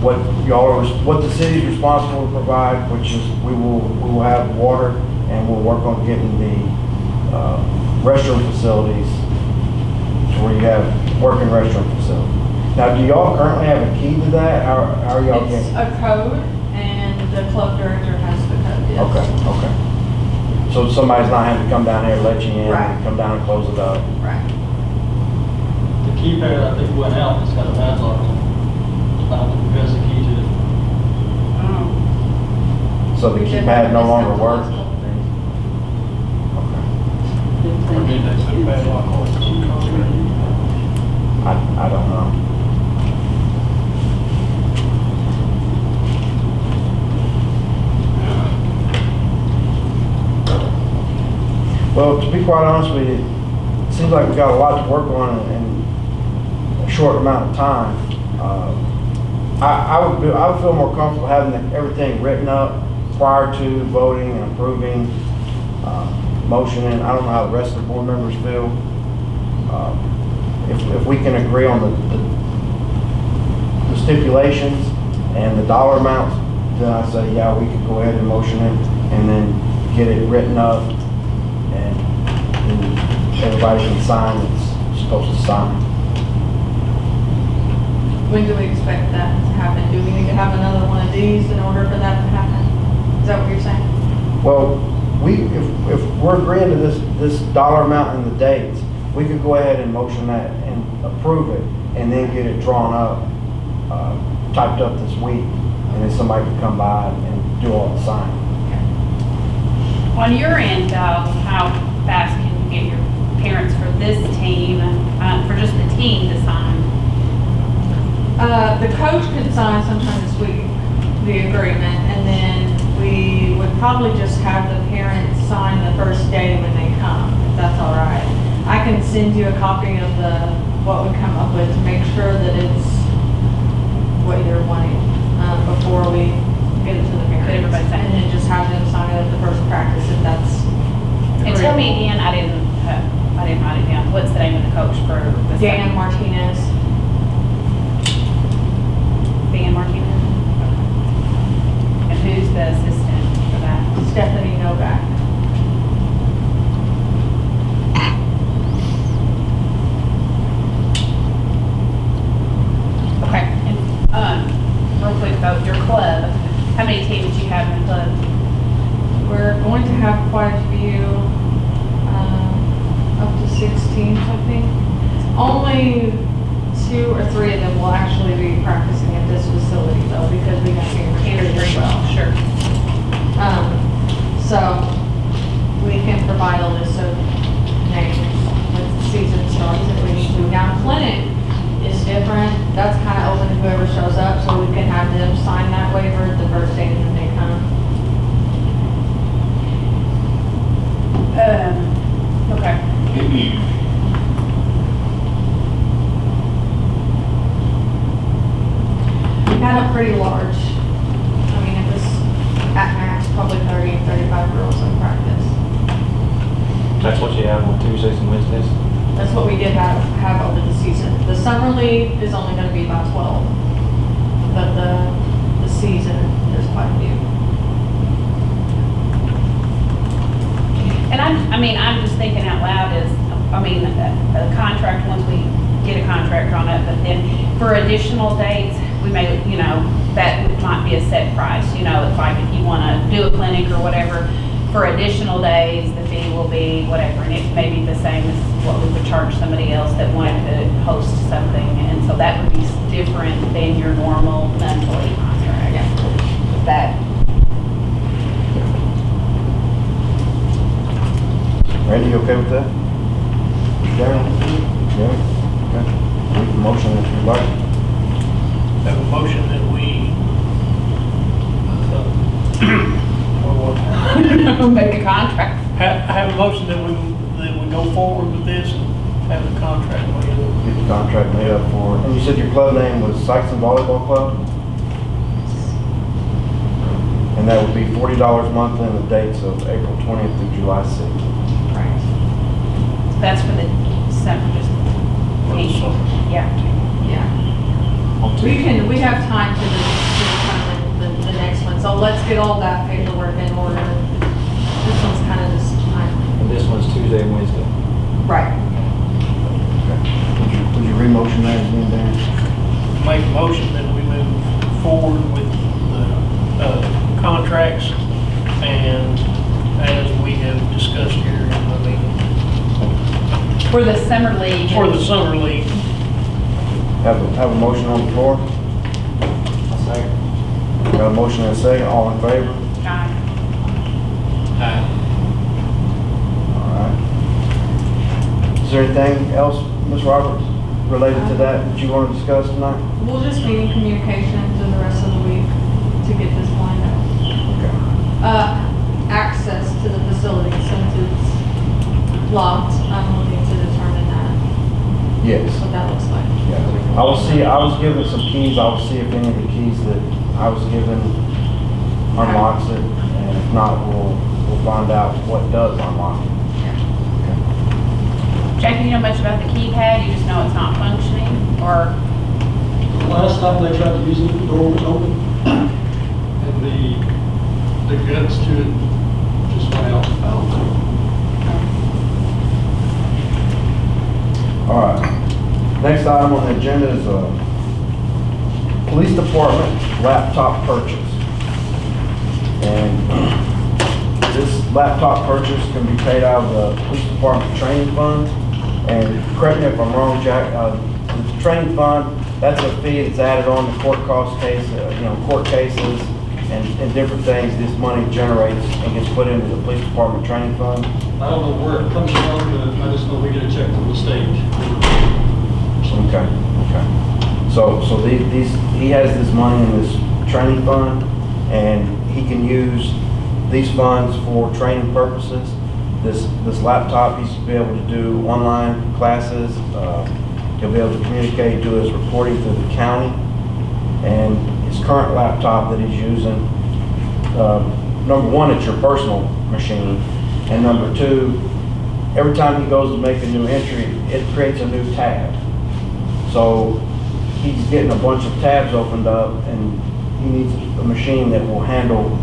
what y'all are, what the city's responsible to provide, which is we will have water, and we'll work on getting the restroom facilities to where you have working restroom facilities. Now, do y'all currently have a key to that? How are y'all It's getting? a code, and the club director has the code, yes. Okay, okay. So somebody's not having to come down here and let you in, Right. and come down and close it up? Right. The keypad, I think, went out, it's got a padlock on it. I don't think who has the key to it. So the We did keypad have no this longer the works? last couple days. Okay. Or did they put a padlock on it? I don't know. Well, to be quite honest with you, it seems like we got a lot to work on in a short amount of time. I would feel more comfortable having everything written up prior to voting and approving, motioning. I don't know how the rest of the board members feel. If we can agree on the stipulations and the dollar amounts, then I say, yeah, we could go ahead and motion it and then get it written up, and then everybody can sign that's supposed to sign. When do we expect that to happen? Do we need to have another one of these in order for that to happen? Is that what you're saying? Well, if we're agreeing to this dollar amount and the dates, we could go ahead and motion that and approve it, and then get it drawn up, typed up this week, and then somebody could come by and do all the signing. On your end, though, how fast can you get your parents for this team, for just the team to sign? The coach could sign sometime this week, the agreement, and then we would probably just have the parents sign the first day when they come, if that's all right. I can send you a copy of what we come up with to make sure that it's what you're wanting, before we get it to the Could it parents. How many teams do you have in the club? We're going to have quite a few, up to 6 teams, I think. Only 2 or 3 of them will actually be practicing at this facility though, because we have Andrew as well. Sure. So we can provide a list of names when the season starts if we need to. Now, clinic is different. That's kind of open to whoever shows up, so we can have them sign that waiver the first day that they come. Okay. We had a pretty large, I mean, it was at max probably 30 and 35 girls in practice. That's what you have on Tuesdays and Wednesdays? That's what we did have over the season. The summer league is only gonna be about 12, but the season, there's quite a few. And I'm just thinking out loud is, a contract, once we get a contract on it, but then for additional dates, we may, that might be a set price, it's like if you wanna do a clinic or whatever, for additional days, the fee will be whatever, and it may be the same as what we would charge somebody else that wanted to host something, and so that would be different than your normal monthly contract. That, Randy, you okay with that? Darren? Yeah? Okay. Make the motion if you'd like. Have a motion that we, make a contract. have a motion that we go forward with this and have the contract made up. Get the contract made up for, and you said your club name was Sykeston Volleyball Club? And that would be $40 monthly and the dates of April 20th through July 6th. Right. That's for the summer, just. Yeah. Yeah. We have time to determine the next one, so let's get all that paperwork in order. This one's kind of this time. And this one's Tuesday and Wednesday. Right. Okay. Would you re-motion that again, Dan? Make a motion that we move forward with the contracts and as we have discussed here in the meeting. For the summer league. For the summer league. Have a motion on the floor? I'll second. Got a motion and a second, all in favor? Aye. All right. Is there anything else, Ms. Roberts, related to that you want to discuss tonight? We'll just be in communication to the rest of the week to get this lined up. Okay. Access to the facility since it's locked, I'm looking to determine that, Yes. what that looks like. Yeah. I was given some keys, I will see if any of the keys that I was given unlocks it, and if not, we'll find out what does unlock it. Jackie, you know much about the keypad? You just know it's not functioning, or? Last time they tried to use it, the door was open, and the guts to it just went out. All right. Next item on the agenda is a police department laptop purchase. And this laptop purchase can be paid out of the police department training fund. And correct me if I'm wrong, Jack, the training fund, that's a fee that's added on to court cost case, court cases and different things. This money generates and gets put into the police department training fund. I don't know where it comes from, but I just know we get a check from the state. Okay. So he has this money in this training fund, and he can use these funds for training purposes. This laptop, he's to be able to do online classes. He'll be able to communicate, do his reporting to the county, and his current laptop that he's using. Number one, it's your personal machine, and number two, every time he goes to make a new entry, it creates a new tab. So he's getting a bunch of tabs opened up, and he needs a machine that will handle,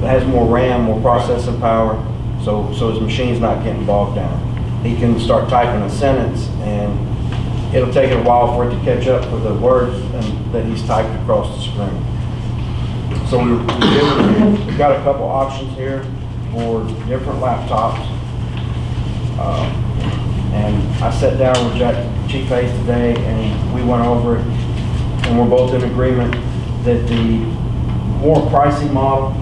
that has more RAM, more processing power, so his machine's not getting bogged down. He can start typing a sentence, and it'll take it a while for it to catch up with the words that he's typed across the screen. So we've got a couple options here for different laptops. And I sat down with Chief Hayes today and we went over it, and we're both in agreement that the more pricey model,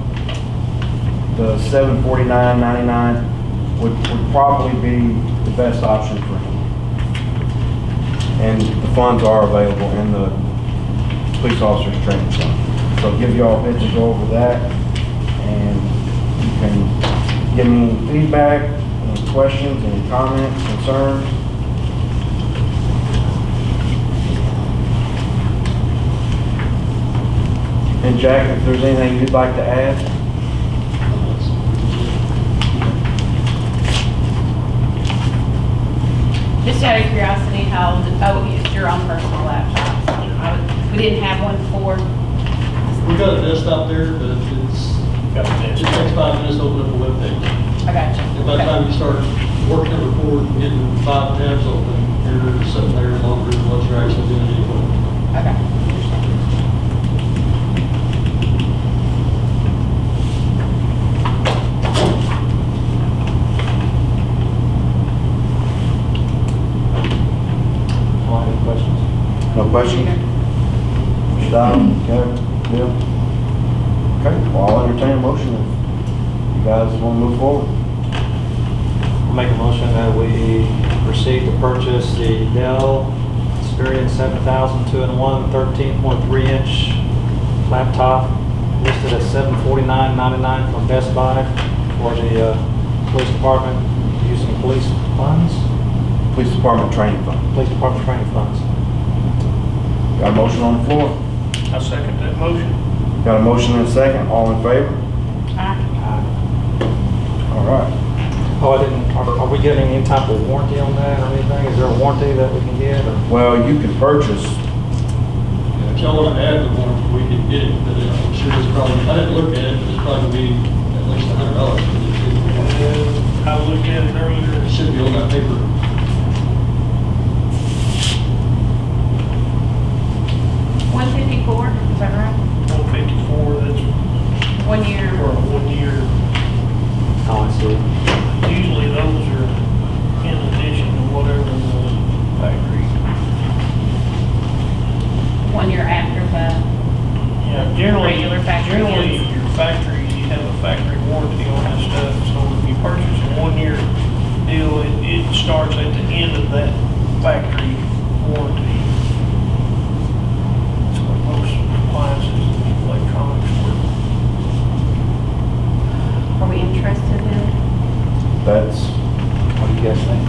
the $749.99 would probably be the best option for him. And the funds are available in the police officers training fund. So I'll give you all a bit to go over that, and you can give me any feedback, any questions, any comments, concerns. And Jack, if there's anything you'd like to add? Just out of curiosity, it's your own personal laptop. We didn't have one before. We got a desktop there, but it takes 5 minutes to open up a web page. I got you. And by the time you start working and recording, getting 5 tabs open, you're sitting there longer than what you're actually doing anyway. Okay. Any questions? No questions? Don, Kevin, Bill? Okay, well, I'll entertain a motion if you guys want to move forward. I'll make a motion that we proceed to purchase the Dell Experience 7000 2-in-1 13.3-inch laptop listed at $749.99 from Best Buy for the police department using police funds, Police Department Training Fund. police department training funds. Got a motion on the floor? I second that motion. Got a motion and a second, all in favor? All right. Oh, are we getting any type of warranty on that or anything? Is there a warranty that we can get? Or? Well, you can purchase, If y'all want to add the one, we can get it, but I'm sure it's probably, I didn't look at it, but it's probably gonna be at least $100. I looked at it earlier. It should be on that paper. $154, is that right? 154, that's 1 year. for a 1 year. Oh, I see. Usually those are in addition to whatever the factory. 1 year after the, Yeah, generally, Regular factory generally is. your factories, you have a factory warranty on that stuff. So if you purchase a 1 year deal, it starts at the end of that factory warranty. That's what most appliances and electronics work. are we interested in? that's, What do you guys think?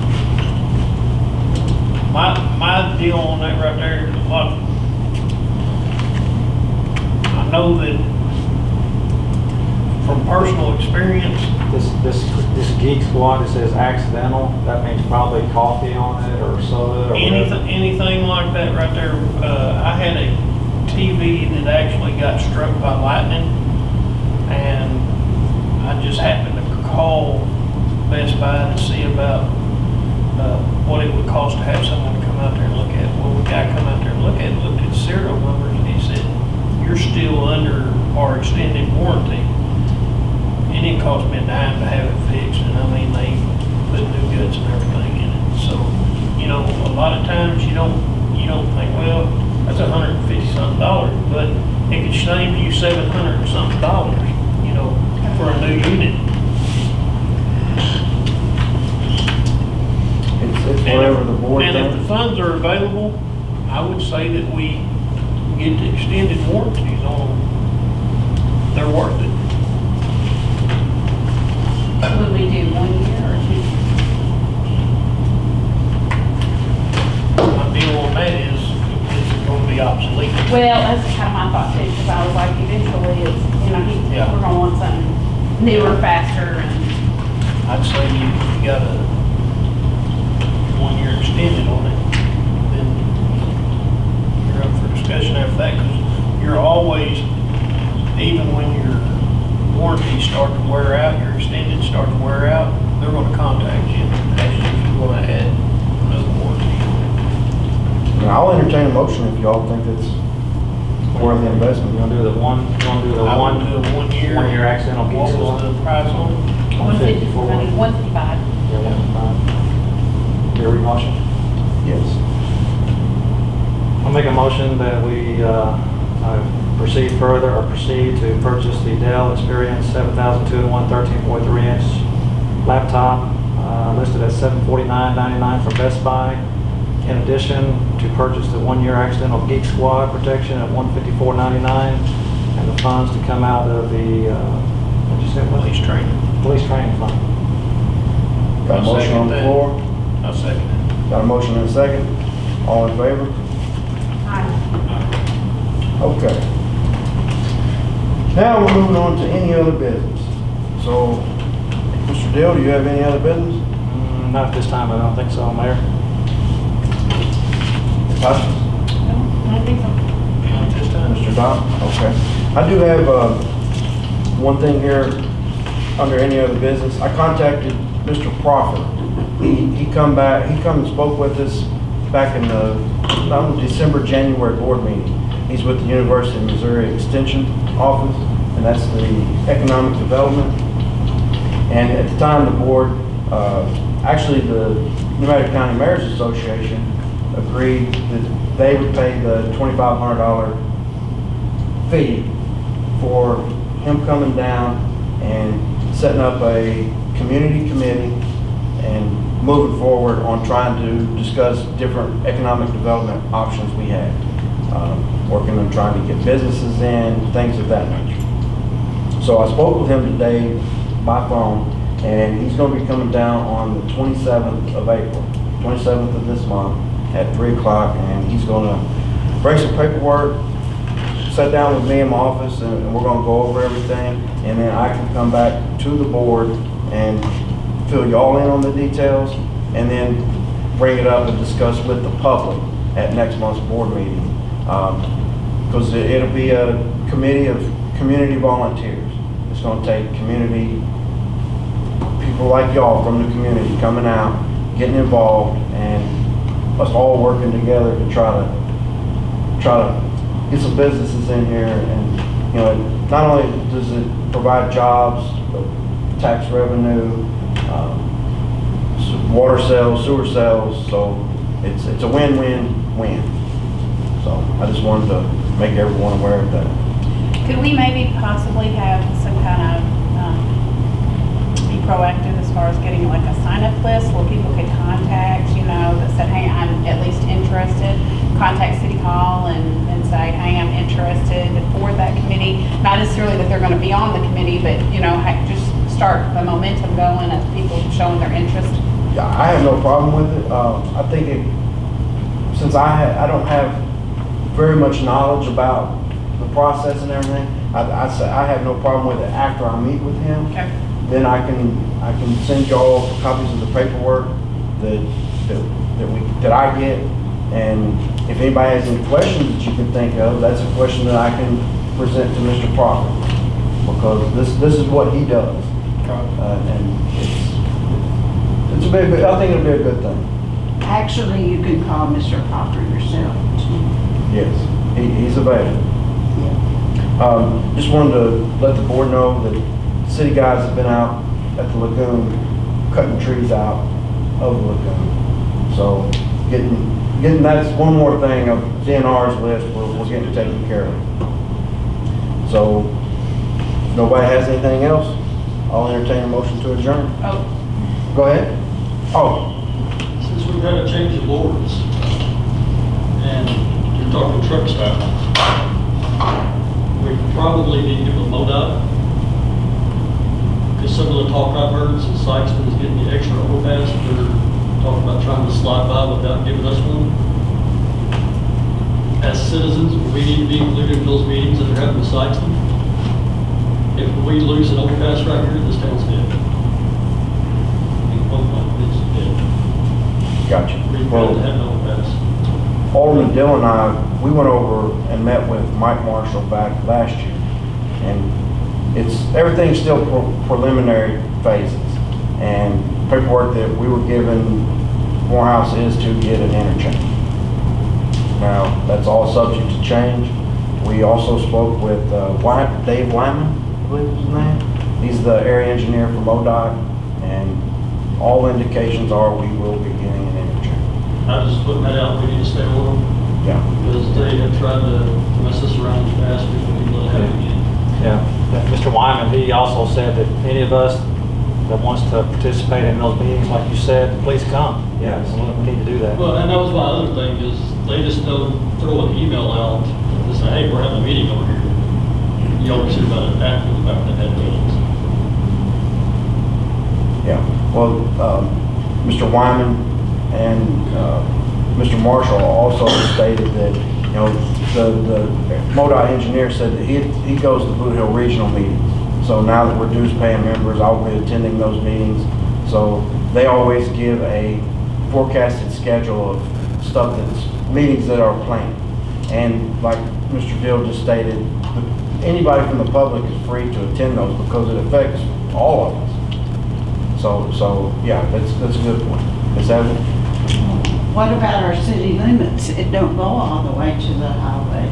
My deal on that right there is a lot. I know that from personal experience, This Geek Squad, it says accidental, that means probably coffee on it or soda or whatever. anything like that right there, I had a TV that actually got struck by lightning, and I just happened to call Best Buy to see about what it would cost to have someone to come out there and look at it. Well, the guy come out there and looked at the serial numbers, and he said, "You're still under our extended warranty." It didn't cost me a dime to have it fixed, and I mean, they put new guts and everything in it. So, you know, a lot of times you don't think, well, that's $150-something, but it could save you $700-something, you know, for a new unit. it's whatever the board And if the thinks. funds are available, I would say that we get the extended warranties on them. They're worth it. Would we do 1 year or 2? My deal on that is it going to be obsolete? Well, that's kind of my thought too, because I was like, eventually it's, you know, Yeah. we're gonna want something newer, faster, and I'd say you got a 1 year extended on it, then you're up for discussion after that, because you're always, even when your warranties start to wear out, your extended start to wear out, they're gonna contact you and ask you if you wanna add another warranty. And I'll entertain a motion if y'all think it's worth the investment. You wanna do the one, you wanna do the I one? would do a 1 year. 1 year accidental geek What score? was the price on it? 154. 155. Yeah, 155. Your motion? Yes. I'll make a motion that we proceed further, or proceed to purchase the Dell Experience 7002-in-1 13.3-inch laptop, listed at $749.99 from Best Buy. In addition, to purchase the 1 year accidental geek squad protection at $154.99, and the funds to come out of the, what'd you say? it was? Police training. Police training fund. Got a I'll motion second on the that. floor? I'll second it. Got a motion and a second? All in favor? Okay. Now we're moving on to any other business. So, Mr. Dill, do you have any other business? Not at this time, I don't think so, Mayor. Hutchins? I don't think so. Not this time. Mr. Don? Okay. I do have one thing here under any other business. I contacted Mr. Crawford. He come and spoke with us back in the December, January board meeting. He's with the University of Missouri Extension Office, and that's the economic development. And at the time, the board, actually the Nevada County Mayors Association agreed that they would pay the $2,500 fee for him coming down and setting up a community committee and moving forward on trying to discuss different economic development options we had. Working on trying to get businesses in, things of that nature. So I spoke with him today by phone, and he's going to be coming down on the 27th of April, 27th of this month at 3 o'clock, and he's going to bring some paperwork, sit down with me in my office, and we're going to go over everything, and then I can come back to the board and fill you all in on the details, and then bring it up and discuss with the public at next month's board meeting. Because it'll be a committee of community volunteers. It's going to take community, people like y'all from the community coming out, getting involved, and us all working together to try to get some businesses in here. And you know, not only does it provide jobs, but tax revenue, water sales, sewer sales. So it's a win-win-win. So I just wanted to make everyone aware of that. Could we maybe possibly have some kind of, be proactive as far as getting like a sign-up list where people could contact, you know, that said, hey, I'm at least interested, contact City Hall and say, hey, I'm interested for that committee. Not necessarily that they're gonna be on the committee, but, you know, just start the momentum going of people showing their interest. Yeah, I have no problem with it. I think since I don't have very much knowledge about the process and everything, I say I have no problem with it after I meet with him. Okay. Then I can send y'all copies of the paperwork that I get, and if anybody has any questions that you can think of, that's a question that I can present to Mr. Proctor, because this is what he does, and it's a big. I think it'll be a good thing. Actually, you can call Mr. Proctor yourself. Yes, he's available. Just wanted to let the board know that city guys have been out at the lagoon cutting trees out of the lagoon. So getting that's one more thing of DNR's list we're getting taken care of. So if nobody has anything else, I'll entertain a motion to adjourn. Oh, Go ahead. Oh, Since we've had a change of boards, and you're talking truck stop, we probably need to give a MoDOT, because some of the talk I've heard since Sykeston is getting the extra overpass, they're talking about trying to slide by without giving us one. As citizens, we need to be included in those meetings that are happening in Sykeston. If we lose an overpass right here, this town's dead. It's dead. gotcha. We've got to have an overpass. Alderman Dill and I, we went over and met with Mike Marshall back last year, and everything's still preliminary phases, and paperwork that we were given, Morehouse is to get an interchange. Now, that's all subject to change. We also spoke with Dave Wyman, I believe is his name. He's the area engineer for MoDOT, and all indications are we will be getting an interim. I was just putting that out, we need to stay on them, Yeah. because they have tried to mess us around in the past, we need to let it happen again. Yeah, Mr. Wyman, he also said that any of us that wants to participate in those meetings, like you said, please come. Yes. We need to do that. Well, and that was my other thing, is they just don't throw an email out to say, hey, we're having a meeting over here. You always hear about it after the fact that had meetings. Yeah, well, Mr. Wyman and Mr. Marshall also stated that, you know, the MoDOT engineer said that he goes to Boot Hill Regional meetings. So now that we're dues paying members, I'll be attending those meetings. So they always give a forecasted schedule of stuff meetings that are planned. And like Mr. Dill just stated, anybody from the public is free to attend those because it affects all of us. So yeah, that's a good point. Is that, What about our city limits? It don't go all the way to the highway.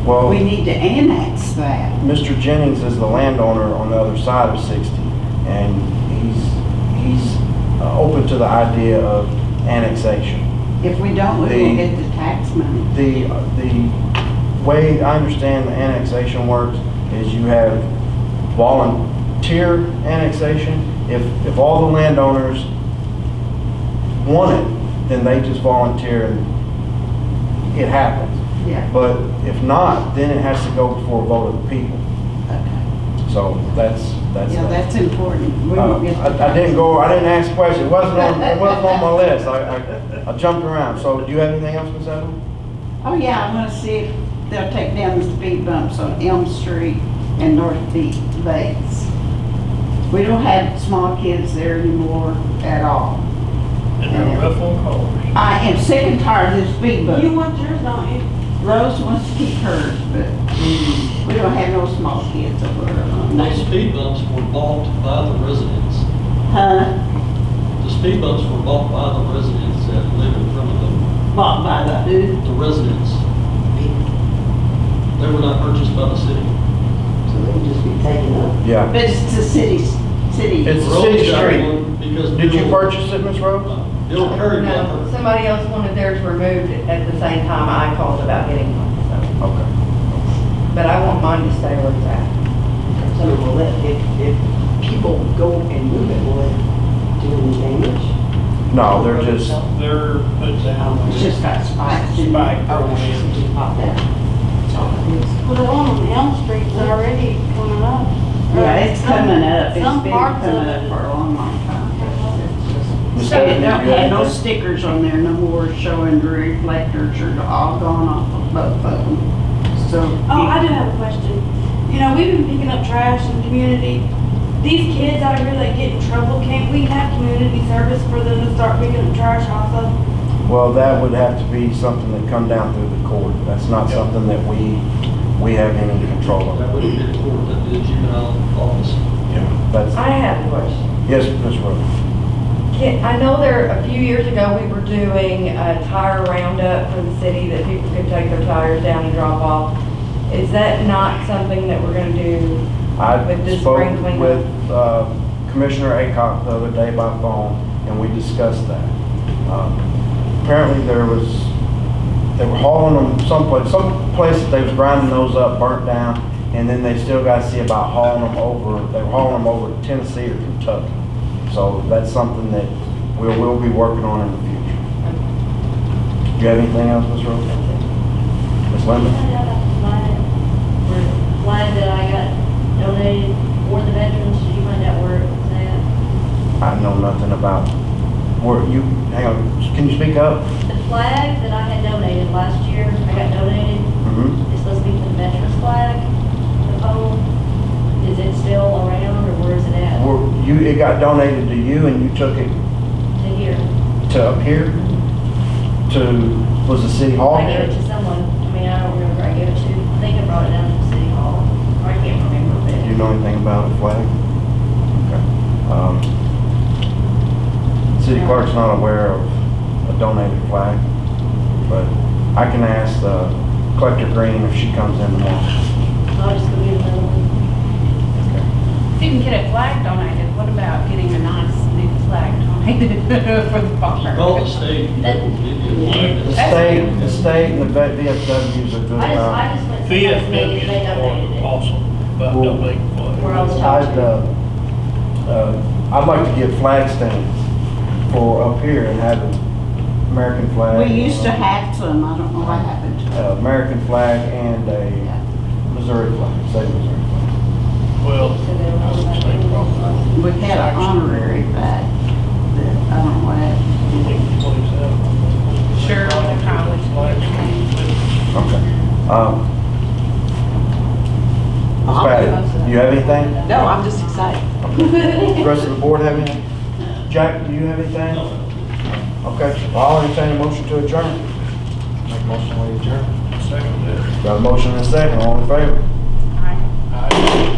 well, We need to annex that. Mr. Jennings is the landowner on the other side of 60, and he's open to the idea of annexation. If we don't, we won't get the tax money. The way I understand the annexation works is you have volunteer annexation. If all the landowners want it, then they just volunteer and it happens. Yeah, But if not, then it has to go before a vote of the people. okay. So that's Yeah, that. that's important. We won't get the I didn't ask questions. It wasn't on my list. I jumped around. So do you have anything else, Ms. Evans? Oh, yeah, I want to see if they'll take down the speed bumps on Elm Street and North Bates. We don't have small kids there anymore at all. And they're rough on cars. I am sick and tired of this speed You bump. want yours, don't you? Rose wants to keep hers, but we don't have no small kids over on Those that. speed bumps were bought by the residents. Huh? The speed bumps were bought by the residents that live in front of them. Bought by the who? The residents. They were not purchased by the city. So they can just be taken up. Yeah. But it's the city. It's a Rose city got street. one because Did you Bill- purchase it, Ms. Rose? Bill Curry got No, her. somebody else wanted theirs removed at the same time I called about getting one, so. Okay. But I want mine to stay where it's at. So will it, if people go and move it, will it do any damage? No, they're just, They're put down. It's just got spikes. Spike Oh, going in. it's just popped out. That's all it is. Well, the one on Elm Street's already coming up. Yeah, it's coming up. It's Some been parts of coming up it. for a long, long time. Ms. So it Stephanie, don't you have have no anything? stickers on there no more showing the reflectors are all gone off of both of them. So. Oh, I do have a question. You know, we've been picking up trash in the community. These kids out here that get in trouble, can't we have community service for them to start picking up trash also? Well, that would have to be something that come down through the court. That's not something that we have any control That of. wouldn't be the court, that'd be the juvenile office. Yeah, that's, I have a question. yes, Ms. Rose. I know a few years ago, we were doing a tire roundup for the city that people could take their tires down and drop off. Is that not something that we're gonna do? I With this spoke spring cleanup? with Commissioner Aycock the other day by phone, and we discussed that. Apparently they were hauling them some place that they was grinding those up, burnt down, and then they still got to see about hauling them over, they were hauling them over to Tennessee or Kentucky. So that's something that we'll be working on in the future. Do you have anything else, Ms. Rose? Ms. Linda? Flag that I got donated for the veterans, did you find out where it was at? I know nothing about, hang on, can you speak up? The flag that I had donated last year, I got donated, Mm-hmm. it's supposed to be for the veterans flag, the pole. Is it still around or where is it at? It got donated to you and you took it To here. to up here? Was the city hall I gave here? it to someone, I mean, I don't remember who I gave it to, I think I brought it down to the city hall, or I can't remember, Do you but. know anything about the flag? Okay. City clerk's not aware of a donated flag, but I can ask Collector Green if she comes in tomorrow. I'll just go get another one. If you can get a flag donated, what about getting a nice new flag donated for the bar? Call the state. The state and the VFWs are good about. I just went to the meeting, they donated VFW it. are awesome about donating flags. We're on the top. I'd like to get flag stands for up here and have an American flag. We used to have some, I don't know what happened. American flag and a Missouri flag, say Missouri flag. Well, So they were that's all the about same problem. We had an honorary flag that, I don't know what happened. Sure, the college. Okay. Ms. Patty, you have anything? No, I'm just excited. The rest of the board have anything? Jack, do you have anything? Okay, well, I'll entertain a motion to adjourn. Make a motion, we adjourn. Second, Got a motion and a second, all in favor? All right. that.